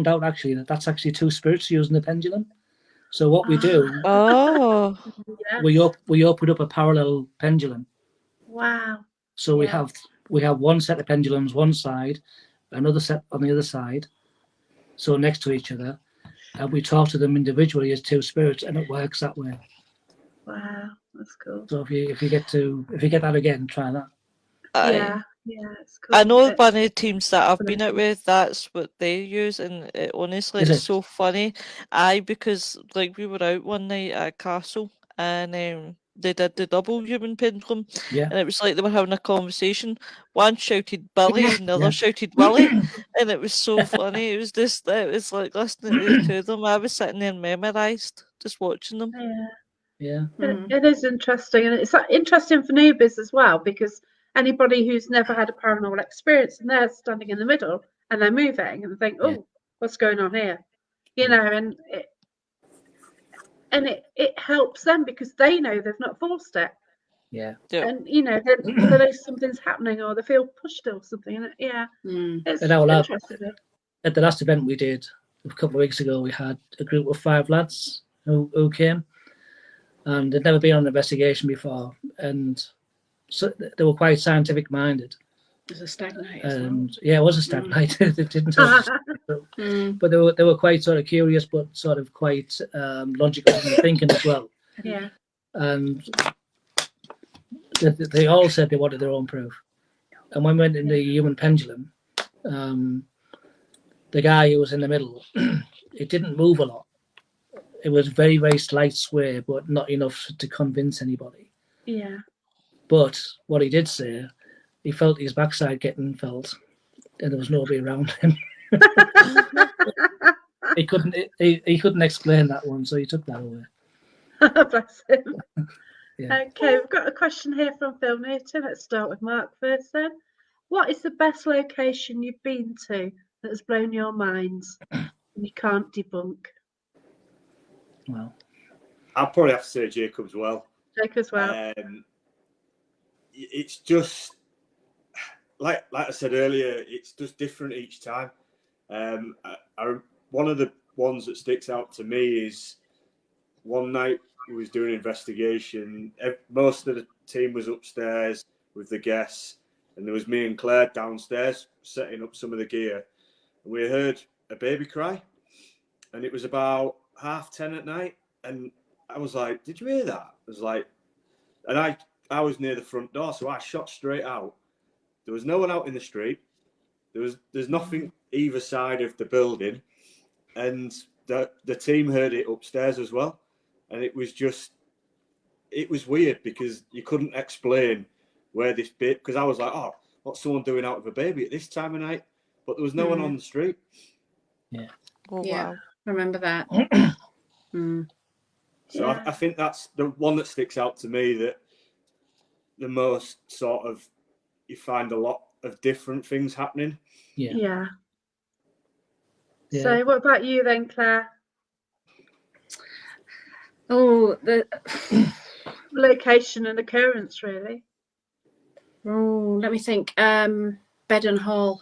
out actually that's actually two spirits using the pendulum. So what we do, we open up a parallel pendulum. Wow. So we have one set of pendulums one side, another set on the other side, so next to each other, and we talk to them individually as two spirits, and it works that way. Wow, that's cool. So if you get that again, try that. Yeah, it's cool. I know one of the teams that I've been out with, that's what they use, and honestly, it's so funny. Because like we were out one night at a castle, and they did the double human pendulum, and it was like they were having a conversation. One shouted Billy, and the other shouted Willie, and it was so funny. It was like listening to the two of them. I was sitting there memorised, just watching them. Yeah. It is interesting, and it's interesting for newbies as well, because anybody who's never had a paranormal experience and they're standing in the middle and they're moving and they think, oh, what's going on here? And it helps them because they know they've not forced it. Yeah. And they know something's happening, or they feel pushed or something. And it's interesting. At the last event we did a couple of weeks ago, we had a group of 5 lads who came, and they'd never been on an investigation before, and so they were quite scientific minded. It was a stag night. It was a stag night. They didn't tell us, but they were quite sort of curious, but sort of quite logical in thinking as well. Yeah. And they all said they wanted their own proof. And when we went in the human pendulum, the guy who was in the middle, it didn't move a lot. It was very, very slight sway, but not enough to convince anybody. Yeah. But what he did say, he felt his backside getting felt, and there was nobody around him. He couldn't explain that one, so he took that away. Bless him. Yeah. Okay, we've got a question here from Phil Newton. Let's start with Mark first then. What is the best location you've been to that has blown your minds and you can't debunk? Well, I'll probably have to say Jacob's Well. Jake as well. It's just like I said earlier, it's just different each time. One of the ones that sticks out to me is one night we was doing an investigation. Most of the team was upstairs with the guests, and there was me and Claire downstairs setting up some of the gear. And we heard a baby cry, and it was about 10:30 at night. And I was like, "Did you hear that?" I was like, and I was near the front door, so I shot straight out. There was no one out in the street. There's nothing either side of the building, and the team heard it upstairs as well. And it was weird because you couldn't explain where this bit, because I was like, oh, what's someone doing out with a baby at this time of night? But there was no one on the street. Yeah. Oh, Yeah, wow. remember that. So I think that's the one that sticks out to me, that the most sort of, you find a lot of different things happening. Yeah. So what about you then, Claire? Oh, the Location and occurrence, really. let me think. Bedden Hall.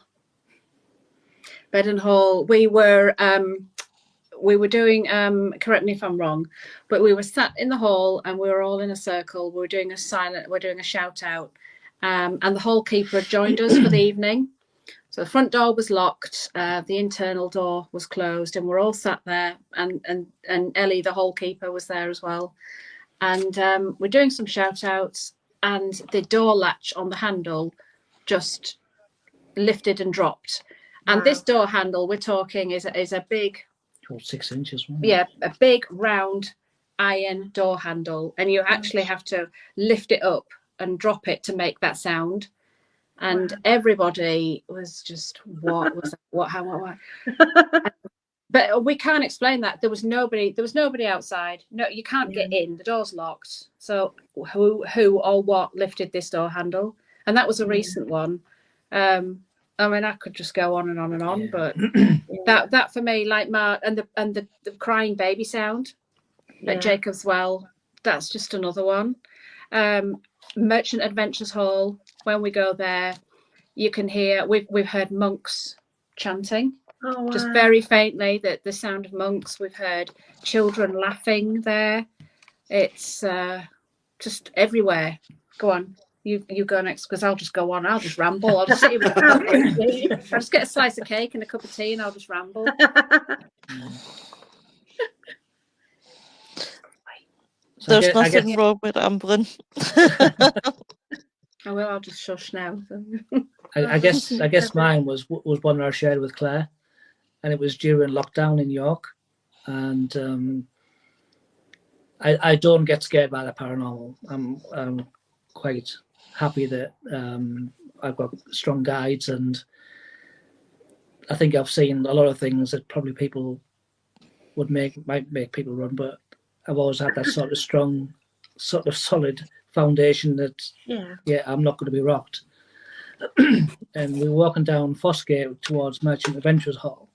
We were doing, correct me if I'm wrong, but we were sat in the hall and we were all in a circle. We're doing a shout out, and the hall keeper had joined us for the evening. So the front door was locked, the internal door was closed, and we're all sat there, and Ellie, the hall keeper, was there as well. And we're doing some shout outs, and the door latch on the handle just lifted and dropped. And this door handle we're talking is a big, 6 inches. A big round iron door handle, and you actually have to lift it up and drop it to make that sound. And everybody was just, what was that? What? But we can't explain that. There was nobody outside. No, you can't get in. The door's locked. So who or what lifted this door handle? And that was a recent one. I mean, I could just go on and on and on, but that for me, like Mark, and the crying baby sound at Jacob's Well, that's just another one. Merchant Adventures Hall, when we go there, you can hear, we've heard monks chanting, just very faintly, the sound of monks. We've heard children laughing there. It's just everywhere. Go on. You go next, because I'll just go on. I'll just ramble. I'll just sit here I'll just get a slice of cake and a cup of tea, and I'll just ramble. There's nothing wrong with rambling. I'll just shush now. I guess mine was one that I shared with Claire, and it was during lockdown in York, and I don't get scared by the paranormal. I'm quite happy that I've got strong guides, and I think I've seen a lot of things that probably people might make people run, but I've always had that sort of strong, sort of solid foundation that I'm not going to be rocked. And we were walking down Fossgate towards Merchant Adventures Hall,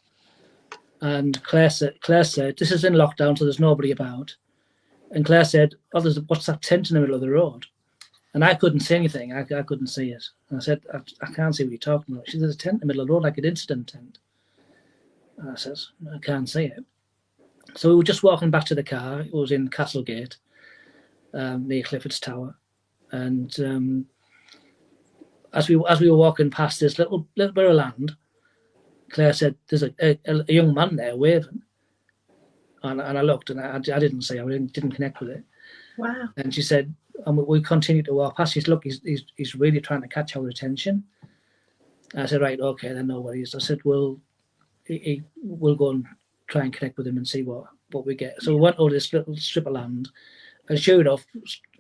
and Claire said, "This is in lockdown, so there's nobody about." And Claire said, "Oh, what's that tent in the middle of the road?" And I couldn't see anything. I couldn't see it. And I said, I can't see what you're talking about. She said, "There's a tent in the middle of the road, like an incident tent." And I said, "I can't see it." So we were just walking back to the car. It was in Castlegate, near Clifford's Tower. And as we were walking past this little bit of land, Claire said, "There's a young man there waving." And I looked, and I didn't see. I didn't connect with it. Wow. And she said, and we continued to walk past. She said, "Look, he's really trying to catch our attention." And I said, "Right, okay, then no worries." I said, we'll go and try and connect with him and see what we get. So we went over this little strip of land, And sure enough,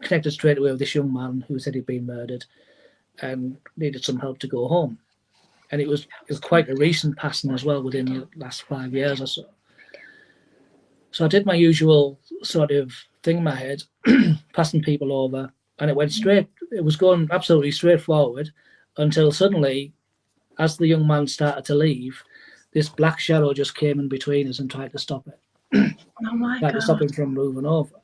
connected straight away with this young man who said he'd been murdered and needed some help to go home. And it was quite a recent passing as well, within the last 5 years or so. So I did my usual sort of thing in my head, passing people over, and it went straight. It was going absolutely straight forward until suddenly, as the young man started to leave, this black shadow just came in between us and tried to stop it. Oh my Tried to stop God. him from moving over.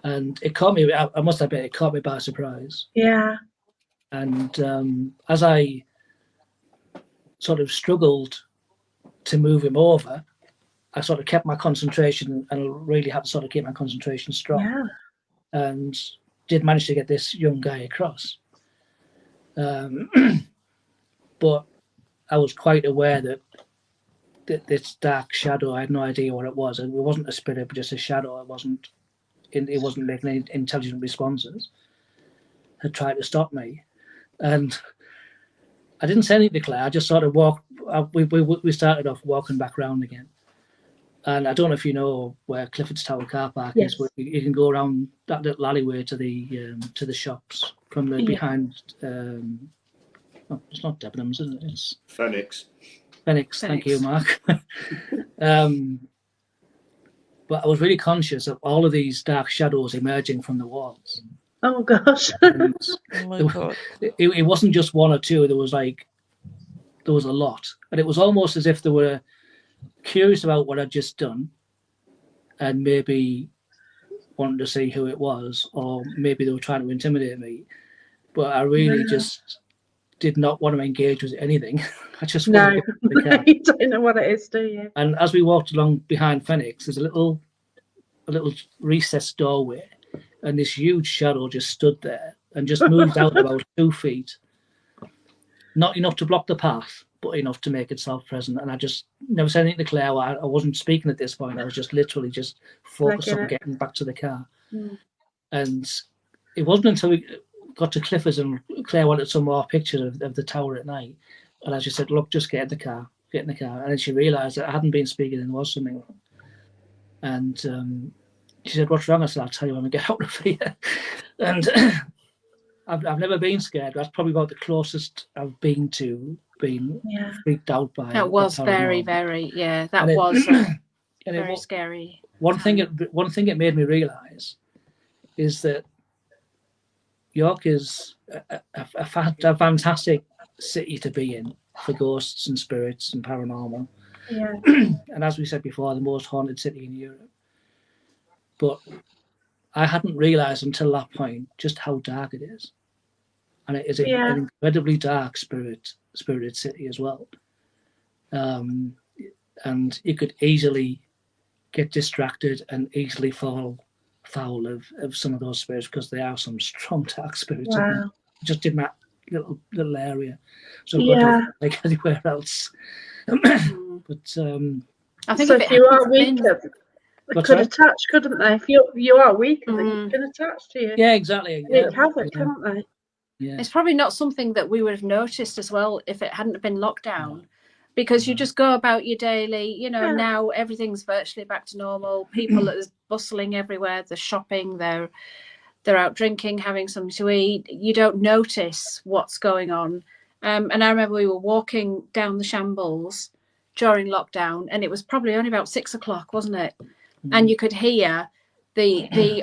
And it caught me, I must admit, it caught me by surprise. Yeah. And as I sort of struggled to move him over, I sort of kept my concentration, and really had to sort of keep my concentration strong. Yeah. And did manage to get this young guy across. But I was quite aware that this dark shadow, I had no idea what it was. It wasn't a spirit, but just a shadow. It wasn't making any intelligent responses. Had tried to stop me, and I didn't say anything to Claire. I just sort of walked. We started off walking back round again. And I don't know if you know where Clifford's Tower car park Yes. is, but you can go around that little alleyway to the shops from the behind. Oh, it's not Debenhams, is it? It's Phoenix. Thank you, Mark. But I was really conscious of all of these dark shadows emerging from the walls. Oh gosh. And Oh my God. it wasn't just one or two. There was a lot, and it was almost as if they were curious about what I'd just done, and maybe wanted to see who it was, or maybe they were trying to intimidate me. But I really just did not want to engage with anything. I just wanted to get in the car. You don't know what it is, do you? And as we walked along behind Phoenix, there's a little recessed doorway, and this huge shadow just stood there and just moved out about 2 feet. Not enough to block the path, but enough to make itself present. And I just never said anything to Claire. I wasn't speaking at this point. I was just literally just focused on getting back to the car. Mm. And it wasn't until we got to Clifford's and Claire wanted some more pictures of the tower at night. And I just said, look, just get in the car. And then she realised that I hadn't been speaking and there was something wrong. And she said, what's wrong? I said, I'll tell you when we get out of here. And I've never been scared. That's probably about the closest I've been to being freaked out by. That was very, very, that was very scary. One thing it made me realise is that York is a fantastic city to be in for ghosts and spirits and paranormal. Yeah. And as we said before, the most haunted city in Europe. But I hadn't realised until that point just how dark it is. And it is an incredibly dark spirited city as well. And you could easily get distracted and easily fall foul of some of those spirits, because there are some strong dark spirits just in that little area. So God don't like anywhere else. But I think so if you are weak, they could attach, couldn't they? If you are weak, they can attach to you. Yeah, exactly. Wreak havoc, couldn't they? Yeah. It's probably not something that we would have noticed as well if it hadn't been locked down, because you just go about your daily, now everything's virtually back to normal. People are bustling everywhere, they're shopping, they're out drinking, having something to eat. You don't notice what's going on. And I remember we were walking down the Shambles during lockdown, and it was probably only about 6 o'clock, wasn't it? And you could hear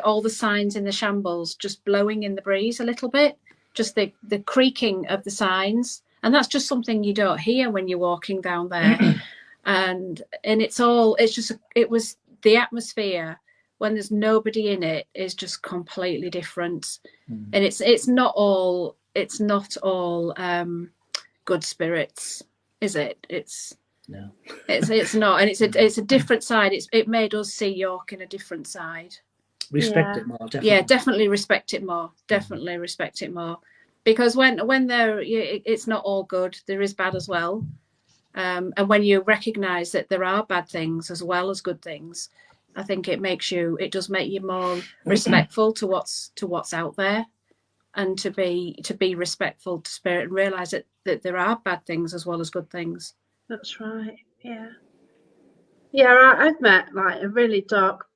all the signs in the Shambles just blowing in the breeze a little bit, just the creaking of the signs. And that's just something you don't hear when you're walking down there. and it was the atmosphere when there's nobody in it is just completely different. And it's not all good spirits, is it? No. It's not, and it's a different side. It made us see York in a different side. Respect it more, definitely. Yeah, definitely respect it more. Definitely respect it more, because when it's not all good. There is bad as well, and when you recognise that there are bad things as well as good things, I think it does make you more respectful to what's out there, and to be respectful to spirit, and realise that there are bad things as well as good things. That's right. Yeah. Yeah, I've met like a really dark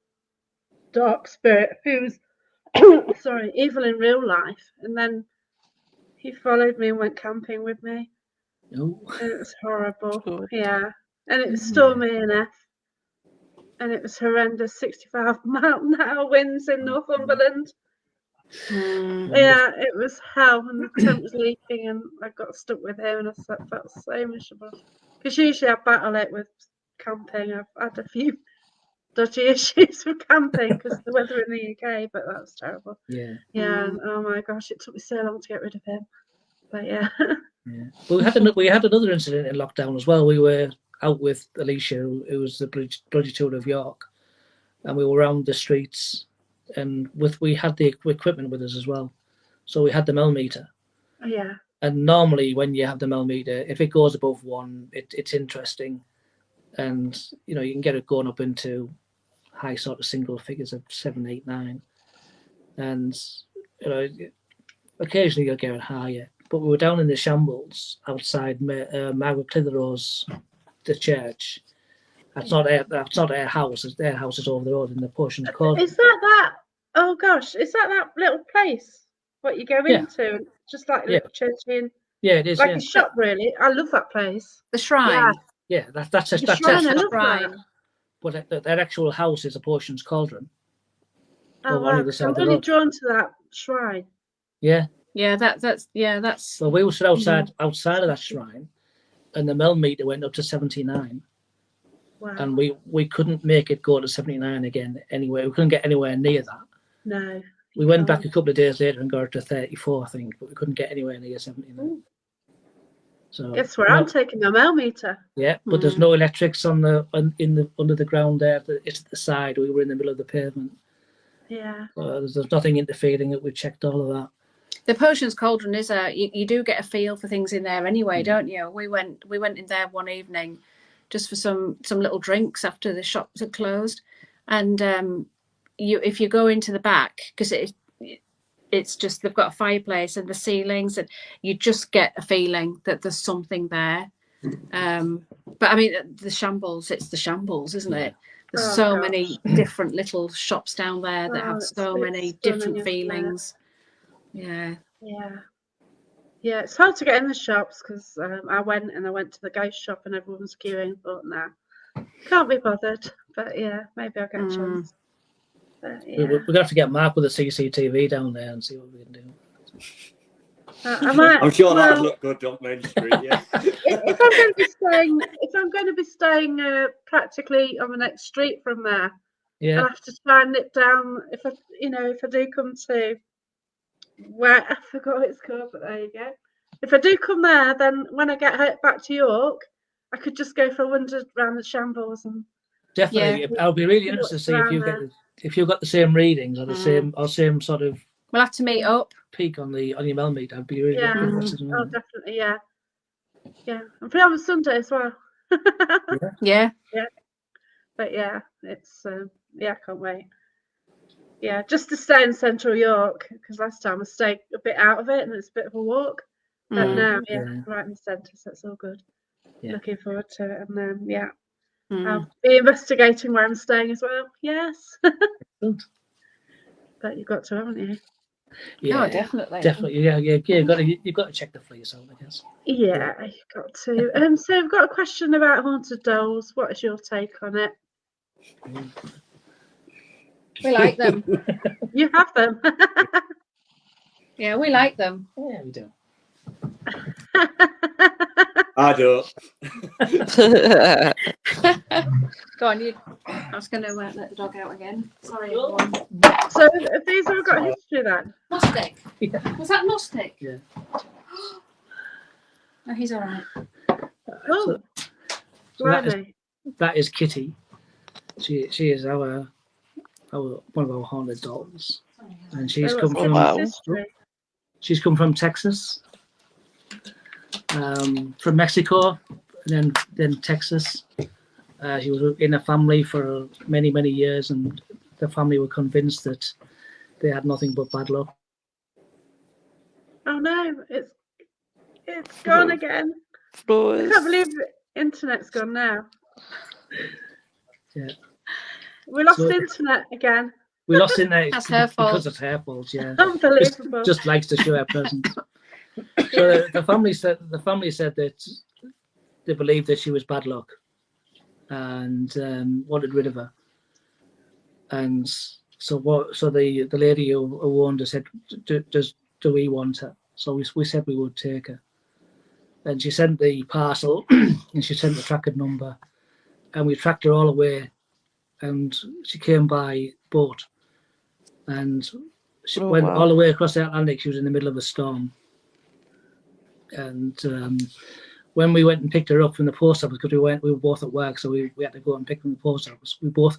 dark spirit who was sorry, evil in real life, and then he followed me and went camping with me. Oh, And it was horrible. God. Yeah. And it was stormy enough. And it was horrendous 65-mile-an-hour winds in Northumberland. Yeah, it was hell. And the tent was leaking, and I got stuck with him, and I felt so miserable. Because usually I battle it with camping. I've had a few dodgy issues with camping because of the weather in the UK, but that was terrible. yeah. Yeah, and oh my gosh, it took me so long to get rid of him. But yeah. Yeah. But we had another incident in lockdown as well. We were out with Alicia, who was the bloody tour of York, and we were around the streets, and we had the equipment with us as well. So we had the millimeter. Yeah. And normally when you have the millimeter, if it goes above 1, it's interesting, and you can get it going up into high sort of single figures of 7, 8, 9, and occasionally you'll get it higher. But we were down in the shambles outside Margaret Clitheroe's, the church. That's not their house. Their house is over the road in the Potions Court. Is that? Oh gosh, is that little place? What you go into? Just like a little church in. Yeah, it is. Like a shop, really. I love that place. The shrine. Yeah, that's The shrine. I love shrine. that. But their actual house is a Potions Cauldron. Oh over on wow! either side I'm of the really road. drawn to that shrine. Yeah. Yeah, that's Well, we were stood outside of that shrine, and the millimeter went up to 79. Wow. And we couldn't make it go to 79 again anyway. We couldn't get anywhere near that. No. We went back a couple of days later and got it to 34, I think, but we couldn't get anywhere near 79. So guess where I'm taking my millimeter. Yeah, but there's no electrics under the ground there. It's at the side. We were in the middle of the pavement. Yeah. There's nothing interfering it. We checked all of that. The Potions Cauldron is you do get a feel for things in there anyway, don't you? We went in there one evening just for some little drinks after the shops had closed, and if you go into the back, because it's just, they've got a fireplace and the ceilings, and you just get a feeling that there's something there. But I mean, it's the shambles, isn't it? There's many different little shops down there that have so many different feelings. Yeah. Yeah, it's hard to get in the shops because I went to the ghost shop and everyone was queuing. Thought, nah, can't be bothered. But yeah, maybe I'll get a chance. But, yeah. We're gonna have to get Mark with a CCTV down there and see what we can do. I'm sure that would look good on Main Street. Yeah. if I'm going to be staying practically on the next street from there, I'll have to try and nip down if I do come to where I forgot what it's called, but there you go. If I do come there, then when I get back to York, I could just go for a wander around the shambles and. Definitely, I'll be really interested to see if you've got the same readings or the same sort of. We'll have to meet up. Peak on your millimeter. I'd be really interested in that. Oh, definitely, yeah. I'm free on Sunday as well. Yeah. But yeah, it's I can't wait. Yeah, just to stay in Central York, because last time I stayed a bit out of it and it's a bit of a walk. But now, right in the centre, so it's all good. Yeah. Looking forward to it, and then I'll be investigating where I'm staying as well. Yes. But you've got to, haven't you? Yeah, definitely. Yeah. You've got to check the fleas out, I guess. Yeah, you've got to. So I've got a question about haunted dolls. What is your take on it? We like them. You have them. Yeah, we like them. Yeah, we do. I don't. Go on, I was going to let the dog out again. Sorry, everyone. So have these all got history then? Gnostic. Yeah. Was that Gnostic? Yeah. No, he's all right. Oh, that is Kitty. She is our one of our haunted dolls, and she's come from Texas, from Mexico, and then Texas. She was in a family for many years, and the family were convinced that they had nothing but bad luck. Oh no, it's gone again. I can't believe the internet's gone now. Yeah. We lost the internet again. We lost in there That's her fault. because it's her fault. Yeah, Unbelievable. just likes to show her presence. So the family said that they believed that she was bad luck and wanted rid of her. And so the lady who warned us said, do we want her? So we said we would take her. And she sent the parcel and she sent the tracker number, and we tracked her all the way, and she came by boat, and she went all the way across the Atlantic. She was in the middle of a storm. And when we went and picked her up from the post office, because we were both at work, so we had to go and pick her from the post office. We both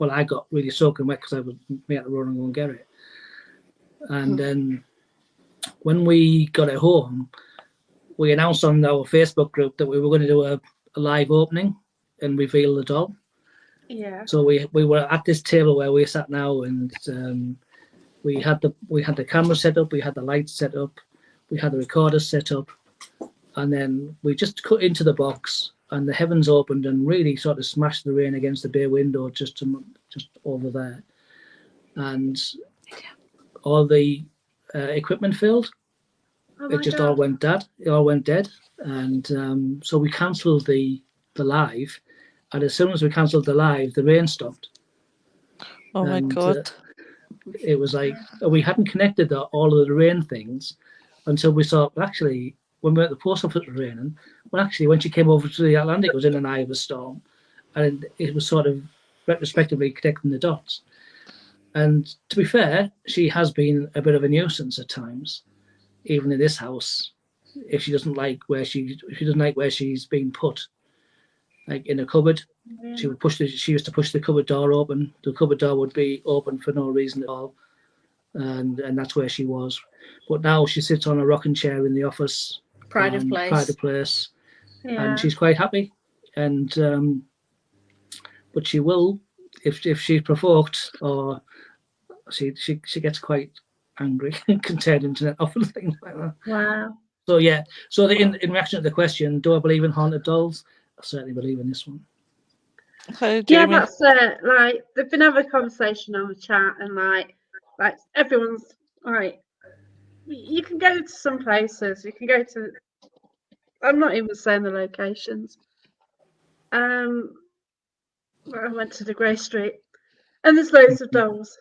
I got really soaking wet because we had to run and go and get it. And then when we got it home, we announced on our Facebook group that we were going to do a live opening and reveal the doll. Yeah. So we were at this table where we sat now, and we had the camera set up, we had the lights set up, we had the recorders set up, and then we just cut into the box, and the heavens opened and really sort of smashed the rain against the bay window just over there, and all the equipment failed. Oh It just God. all went dead. It all went dead, and so we cancelled the live, and as soon as we cancelled the live, the rain stopped. Oh my God. It was like we hadn't connected all of the rain things until we saw actually when we were at the post office it was raining. Well, actually, when she came over to the Atlantic, it was in an eye of a storm, and it was sort of retrospectively connecting the dots. And to be fair, she has been a bit of a nuisance at times, even in this house. If she doesn't like where she's been put, like in a cupboard, she used to push the cupboard door open. The cupboard door would be open for no reason at all, and that's where she was. But now she sits on a rocking chair in the office. Pride of place. Yeah. And she's quite happy. And but she will, if she's provoked or she gets quite angry and can turn internet off and things like that. Wow. So yeah. So in reaction to the question, do I believe in haunted dolls? I certainly believe in this one. Yeah, that's like they've been having a conversation on the chat, and like everyone's like, you can go to some places. You can go to. I'm not even saying the locations. I went to the Grey Street, and there's loads of dolls,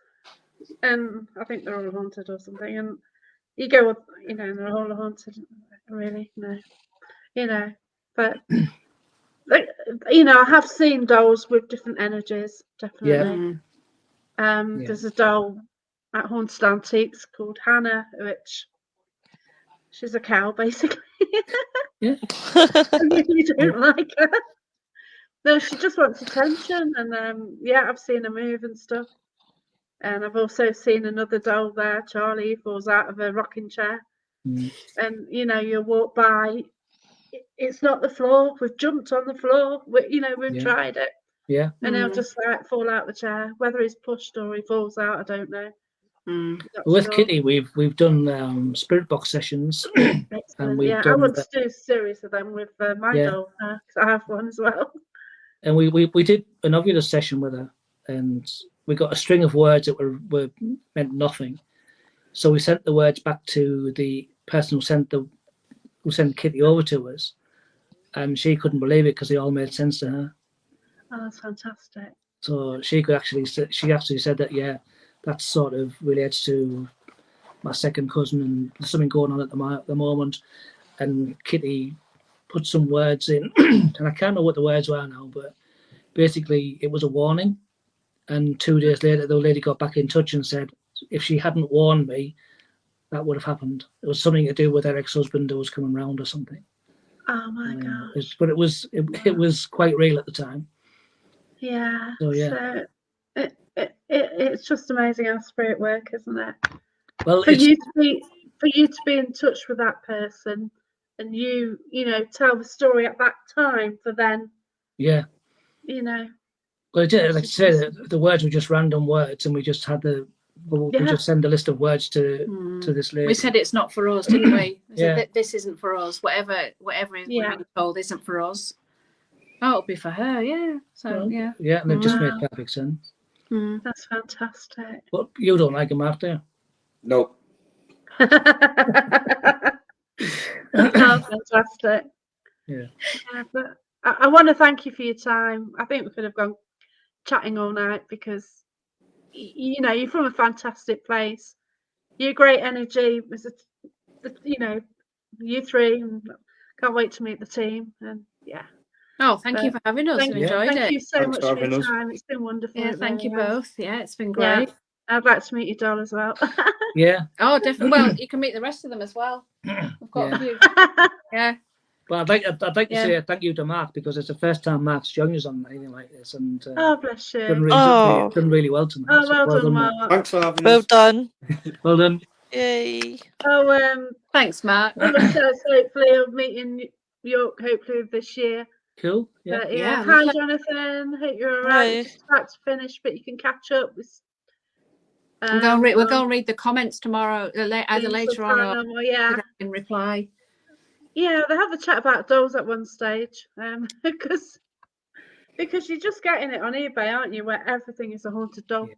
and I think they're all haunted or something. And you go, and they're all haunted. Really, no, but. I have seen dolls with different energies, definitely. Yeah. There's a doll at Haunted Antiques called Hannah, which she's a cow, basically. Yeah. I really don't like her. No, she just wants attention, and I've seen her move and stuff. And I've also seen another doll there, Charlie, falls out of a rocking chair. And you walk by. It's not the floor. We've jumped on the floor. We've tried it. Yeah. And he'll just fall out the chair. Whether he's pushed or he falls out, I don't know. With Kitty, we've done spirit box sessions, and we've done. I want to do a series of them with my doll because I have one as well. And we did an Ovilus session with her, and we got a string of words that were meant nothing. So we sent the words back to the person who sent Kitty over to us, and she couldn't believe it because they all made sense to her. Oh, that's fantastic. So she actually said that that sort of relates to my second cousin, and there's something going on at the moment. And Kitty put some words in, and I can't remember what the words were now, but basically it was a warning. And 2 days later, the lady got back in touch and said, if she hadn't warned me, that would have happened. It was something to do with her ex-husband who was coming round or something. Oh my gosh! But it was quite real at the time. Yeah. So yeah. So it's just amazing how spirit work, isn't it? Well, for you to be in touch with that person, and you tell the story at that time for them. Yeah. Well, like I say, the words were just random words, and we just had we just send a list of words to this lady. We said it's not for us, didn't we? We said that this isn't for us. Whatever we're being told isn't for us. Oh, it'll be for her, yeah. So and it just made perfect sense. That's fantastic. But you don't like him, Mark, do you? No. Oh, fantastic. Yeah. But I want to thank you for your time. I think we could have gone chatting all night because, you know, you're from a fantastic place. You're great energy. You know, you three. And can't wait to meet the team. And yeah. Oh, thank you for having us. I've enjoyed Thank it. you so Thanks much for for your having us. time. It's been wonderful. Yeah, thank you really has. both. Yeah, it's been great. Yeah. I'd like to meet your doll as well. Yeah. Oh, definitely. Well, you can meet the rest of them as well. We've got a few. Yeah. But I'd like to Yeah. say thank you to Mark because it's the first time Mark's joined us on anything like this, and Oh, bless you. done really well tonight. Oh, So well done, Mark. Mark. Thanks for having Well us. done. Well done. Yay. Oh, Thanks, Mark. all of us hopefully will meet in York hopefully this year. Cool. Yeah. But Yeah, hi lovely. Jonathan. Hope you're alright. Hi. Just about to finish, but you can catch up with. We're going to read the comments tomorrow, either later on or yeah. in reply. Yeah, they have a chat about dolls at one stage, because you're just getting it on eBay, aren't you? Where everything is a haunted doll.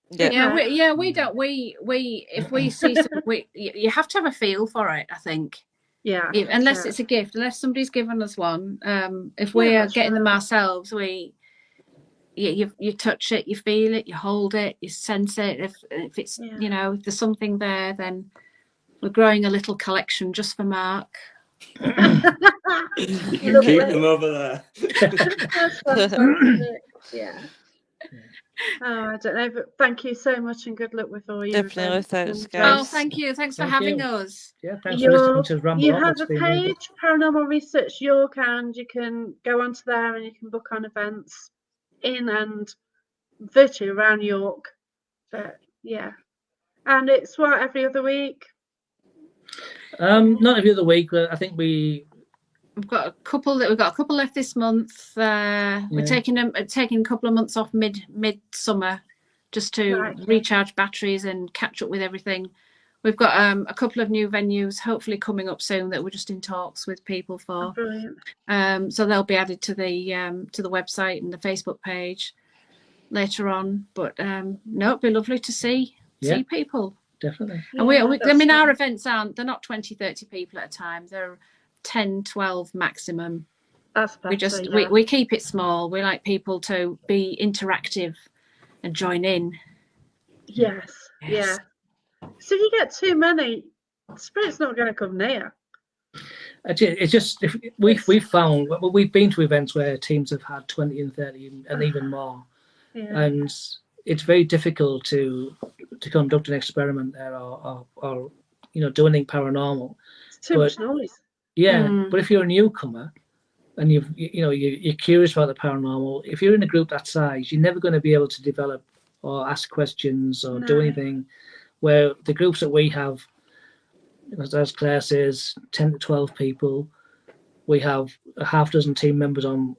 Yeah. We don't. If we see something, you have to have a feel for it. I think. Yeah. Unless it's a gift, unless somebody's given us one. If we are getting them ourselves, you touch it, you feel it, you hold it, you sense it. If it's you know, if there's something there, then we're growing a little collection just for Mark. You can keep them over there. That's fantastic. Yeah. Oh, I don't know, but thank you so much and good luck with all your Definitely, events. thanks, And, guys. Oh, thank you. Thanks for Thank having you. us. Yeah. Thanks for listening to us ramble you on. have It's a been really good. page, Paranormal Research York, and you can go onto there and you can book on events in and virtually around York. But yeah, and it's what, every other week? Not every other week, but I think we've got a couple left this month. We're taking a couple of months off mid-summer just to recharge batteries and catch up with everything. We've got a couple of new venues hopefully coming up soon that we're just in talks with people for. Oh, brilliant. So they'll be added to the website and the Facebook page later on. But no, it'd be lovely to see people. Definitely. And our events they're not 20, 30 people at a time. They're 10, 12 maximum. That's better. We keep it small. We like people to be interactive and join in. Yes. Yeah. So if you get too many, spirit's not going to come near. It's just we've found we've been to events where teams have had 20 and 30 and even more, and it's very difficult to conduct an experiment there or do anything paranormal. It's too much noise. Yeah, but if you're a newcomer and you're curious about the paranormal, if you're in a group that size, you're never going to be able to develop or ask questions or do anything. Where the groups that we have, as Claire says, 10 to 12 people, we have a half dozen team members on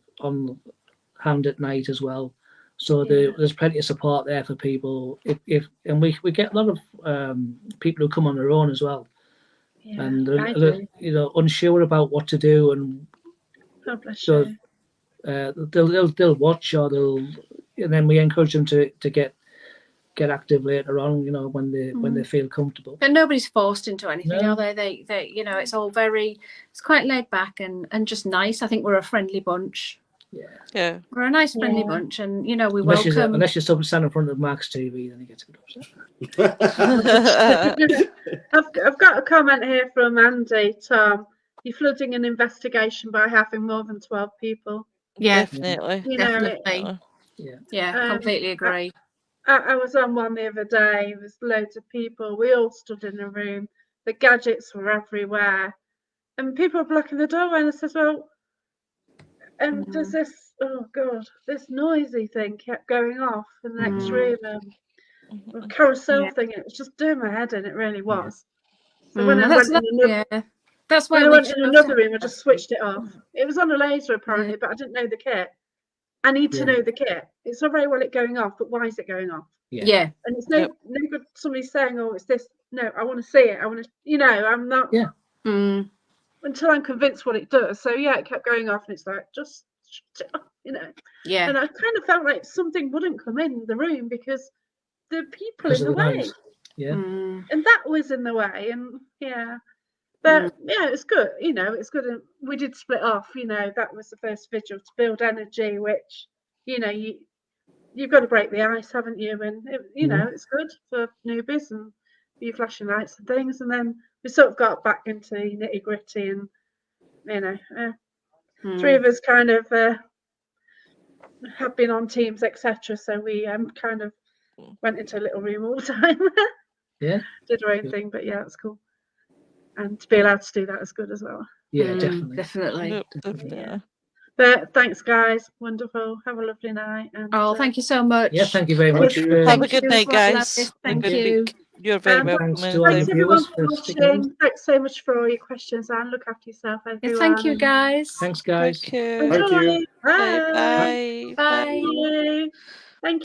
hand at night as well. So there's plenty of support there for people. And we get a lot of people who come on their own as well, and they're unsure about what to do, and so they'll watch or and then we encourage them to get active later on, when they feel comfortable. But nobody's forced into anything, are they? They it's all it's quite laid back and just nice. I think we're a friendly bunch. Yeah. We're a nice friendly bunch, and we welcome. Unless you're standing in front of Mark's TV, then he gets a bit upset. I've got a comment here from Andy. Tom, you're flooding an investigation by having more than 12 people. Yeah, definitely. Definitely. Completely agree. I was on one the other day. There was loads of people. We all stood in a room. The gadgets were everywhere, and people were blocking the doorway. And I says, "Well, does this noisy thing kept going off in the next room? A carousel thing. It was just doing my head in. It really was. So when I went in that's why I went in another room, I just switched it off. It was on a laser apparently, but I didn't know the kit. I need to know the kit. It's all very well it going off, but why is it going off? Yeah. And it's no good somebody saying, "Oh, it's this." No, I want to see it. I want to, I'm not. Yeah. Until I'm convinced what it does. So it kept going off, and it's like just shut it off. you know. Yeah. And I kind of felt like something wouldn't come in the room because the people Because in of the the way, noise. Yeah. Mm. and that was in the way, and yeah. But yeah, it's good. You know, it's good. And we did split off. You know, that was the first vigil to build energy, which you know you've got to break the ice, haven't you? And you know, it's good for newbies and your flashing lights and things. And then we sort of got back into nitty gritty, and you know, three of us kind of have been on teams, etc. So we kind of went into a little room all the time. Yeah. Did our own thing, but yeah, it's cool. And to be allowed to do that is good as well. Yeah, definitely. Definitely. Nope, Definitely. definitely. But thanks, guys. Wonderful. Have a lovely night. And, Oh, thank you so much. Yeah, thank you very much. you. Have a Thank good you night, as well, guys. lovely. Thank Good you. week. You're very And welcome. thanks to all thanks the everyone viewers for for sticking with us. watching. Thanks so much for all your questions, and look after yourself, Yeah, everyone. thank you, guys. Thanks, guys. Thank you. Enjoy. Thank you. Bye. Bye. Bye. Thank you. Thank you.